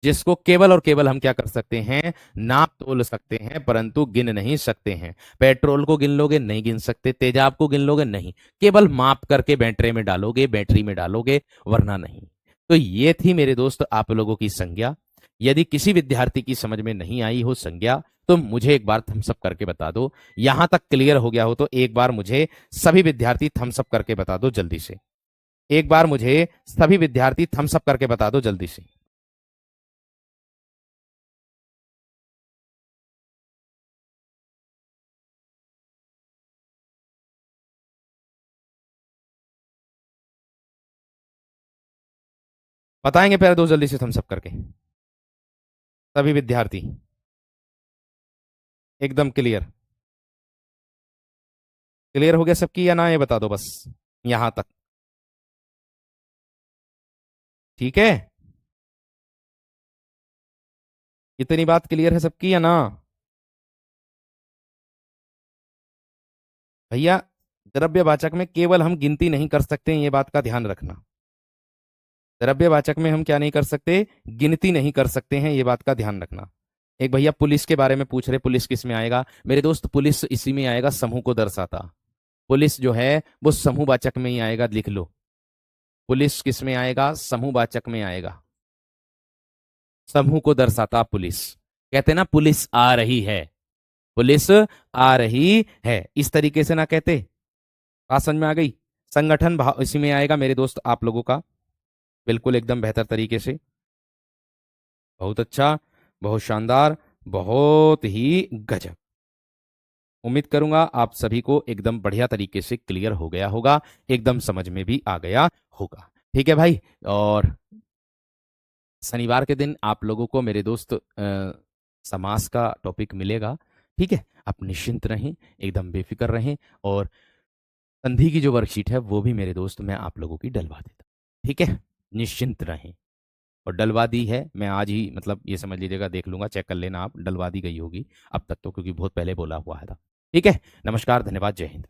[SPEAKER 1] जिसको केवल और केवल हम क्या कर सकते हैं, नाप तोल सकते हैं, परंतु गिन नहीं सकते हैं। पेट्रोल को गिन लोगे, नहीं गिन सकते। तेजाब को गिन लोगे, नहीं, केवल माप करके बैटरी में डालोगे, बैटरी में डालोगे, वरना नहीं। तो ये थी मेरे दोस्त आप लोगों की संज्ञा। यदि किसी विद्यार्थी की समझ में नहीं आई हो संज्ञा, तो मुझे एक बार थम्स अप करके बता दो। यहां तक क्लियर हो गया हो तो एक बार मुझे सभी विद्यार्थी थम्स अप करके बता दो जल्दी से। एक बार मुझे सभी विद्यार्थी थम्स अप करके बता दो जल्दी से। बताएंगे पहले दो जल्दी से थम्स अप करके सभी विद्यार्थी, एकदम क्लियर। क्लियर हो गया सबकी या ना, ये बता दो बस यहां तक। ठीक है, इतनी बात क्लियर है सबकी या ना। भैया द्रव्यवाचक में केवल हम गिनती नहीं कर सकते, ये बात का ध्यान रखना। द्रव्यवाचक में हम क्या नहीं कर सकते, गिनती नहीं कर सकते हैं, ये बात का ध्यान रखना। एक भैया पुलिस के बारे में पूछ रहे, पुलिस किस में आएगा मेरे दोस्त, पुलिस इसी में आएगा, समूह को दर्शाता। पुलिस जो है वो समूहवाचक में ही आएगा, लिख लो। पुलिस किस में आएगा, समूहवाचक में आएगा। समूह को दर्शाता पुलिस, कहते ना पुलिस आ रही है, पुलिस आ रही है, इस तरीके से ना कहते। बात समझ में आ गई। संगठन भाव इसी में आएगा मेरे दोस्त आप लोगों का, बिल्कुल एकदम बेहतर तरीके से। बहुत अच्छा, बहुत शानदार, बहुत ही गजब। उम्मीद करूंगा आप सभी को एकदम बढ़िया तरीके से क्लियर हो गया होगा, एकदम समझ में भी आ गया होगा। ठीक है भाई, और शनिवार के दिन आप लोगों को मेरे दोस्त समास का टॉपिक मिलेगा। ठीक है, आप निश्चिंत रहें, एकदम बेफिक्र रहें, और संधि की जो वर्कशीट है वो भी मेरे दोस्त मैं आप लोगों की डलवा देता हूं। ठीक है, निश्चिंत रहें। और डलवा दी है मैं आज ही, मतलब ये समझ लीजिएगा, देख लूंगा, चेक कर लेना आप, डलवा दी गई होगी अब तक तो, क्योंकि बहुत पहले बोला हुआ था। ठीक है, नमस्कार, धन्यवाद, जय हिंद।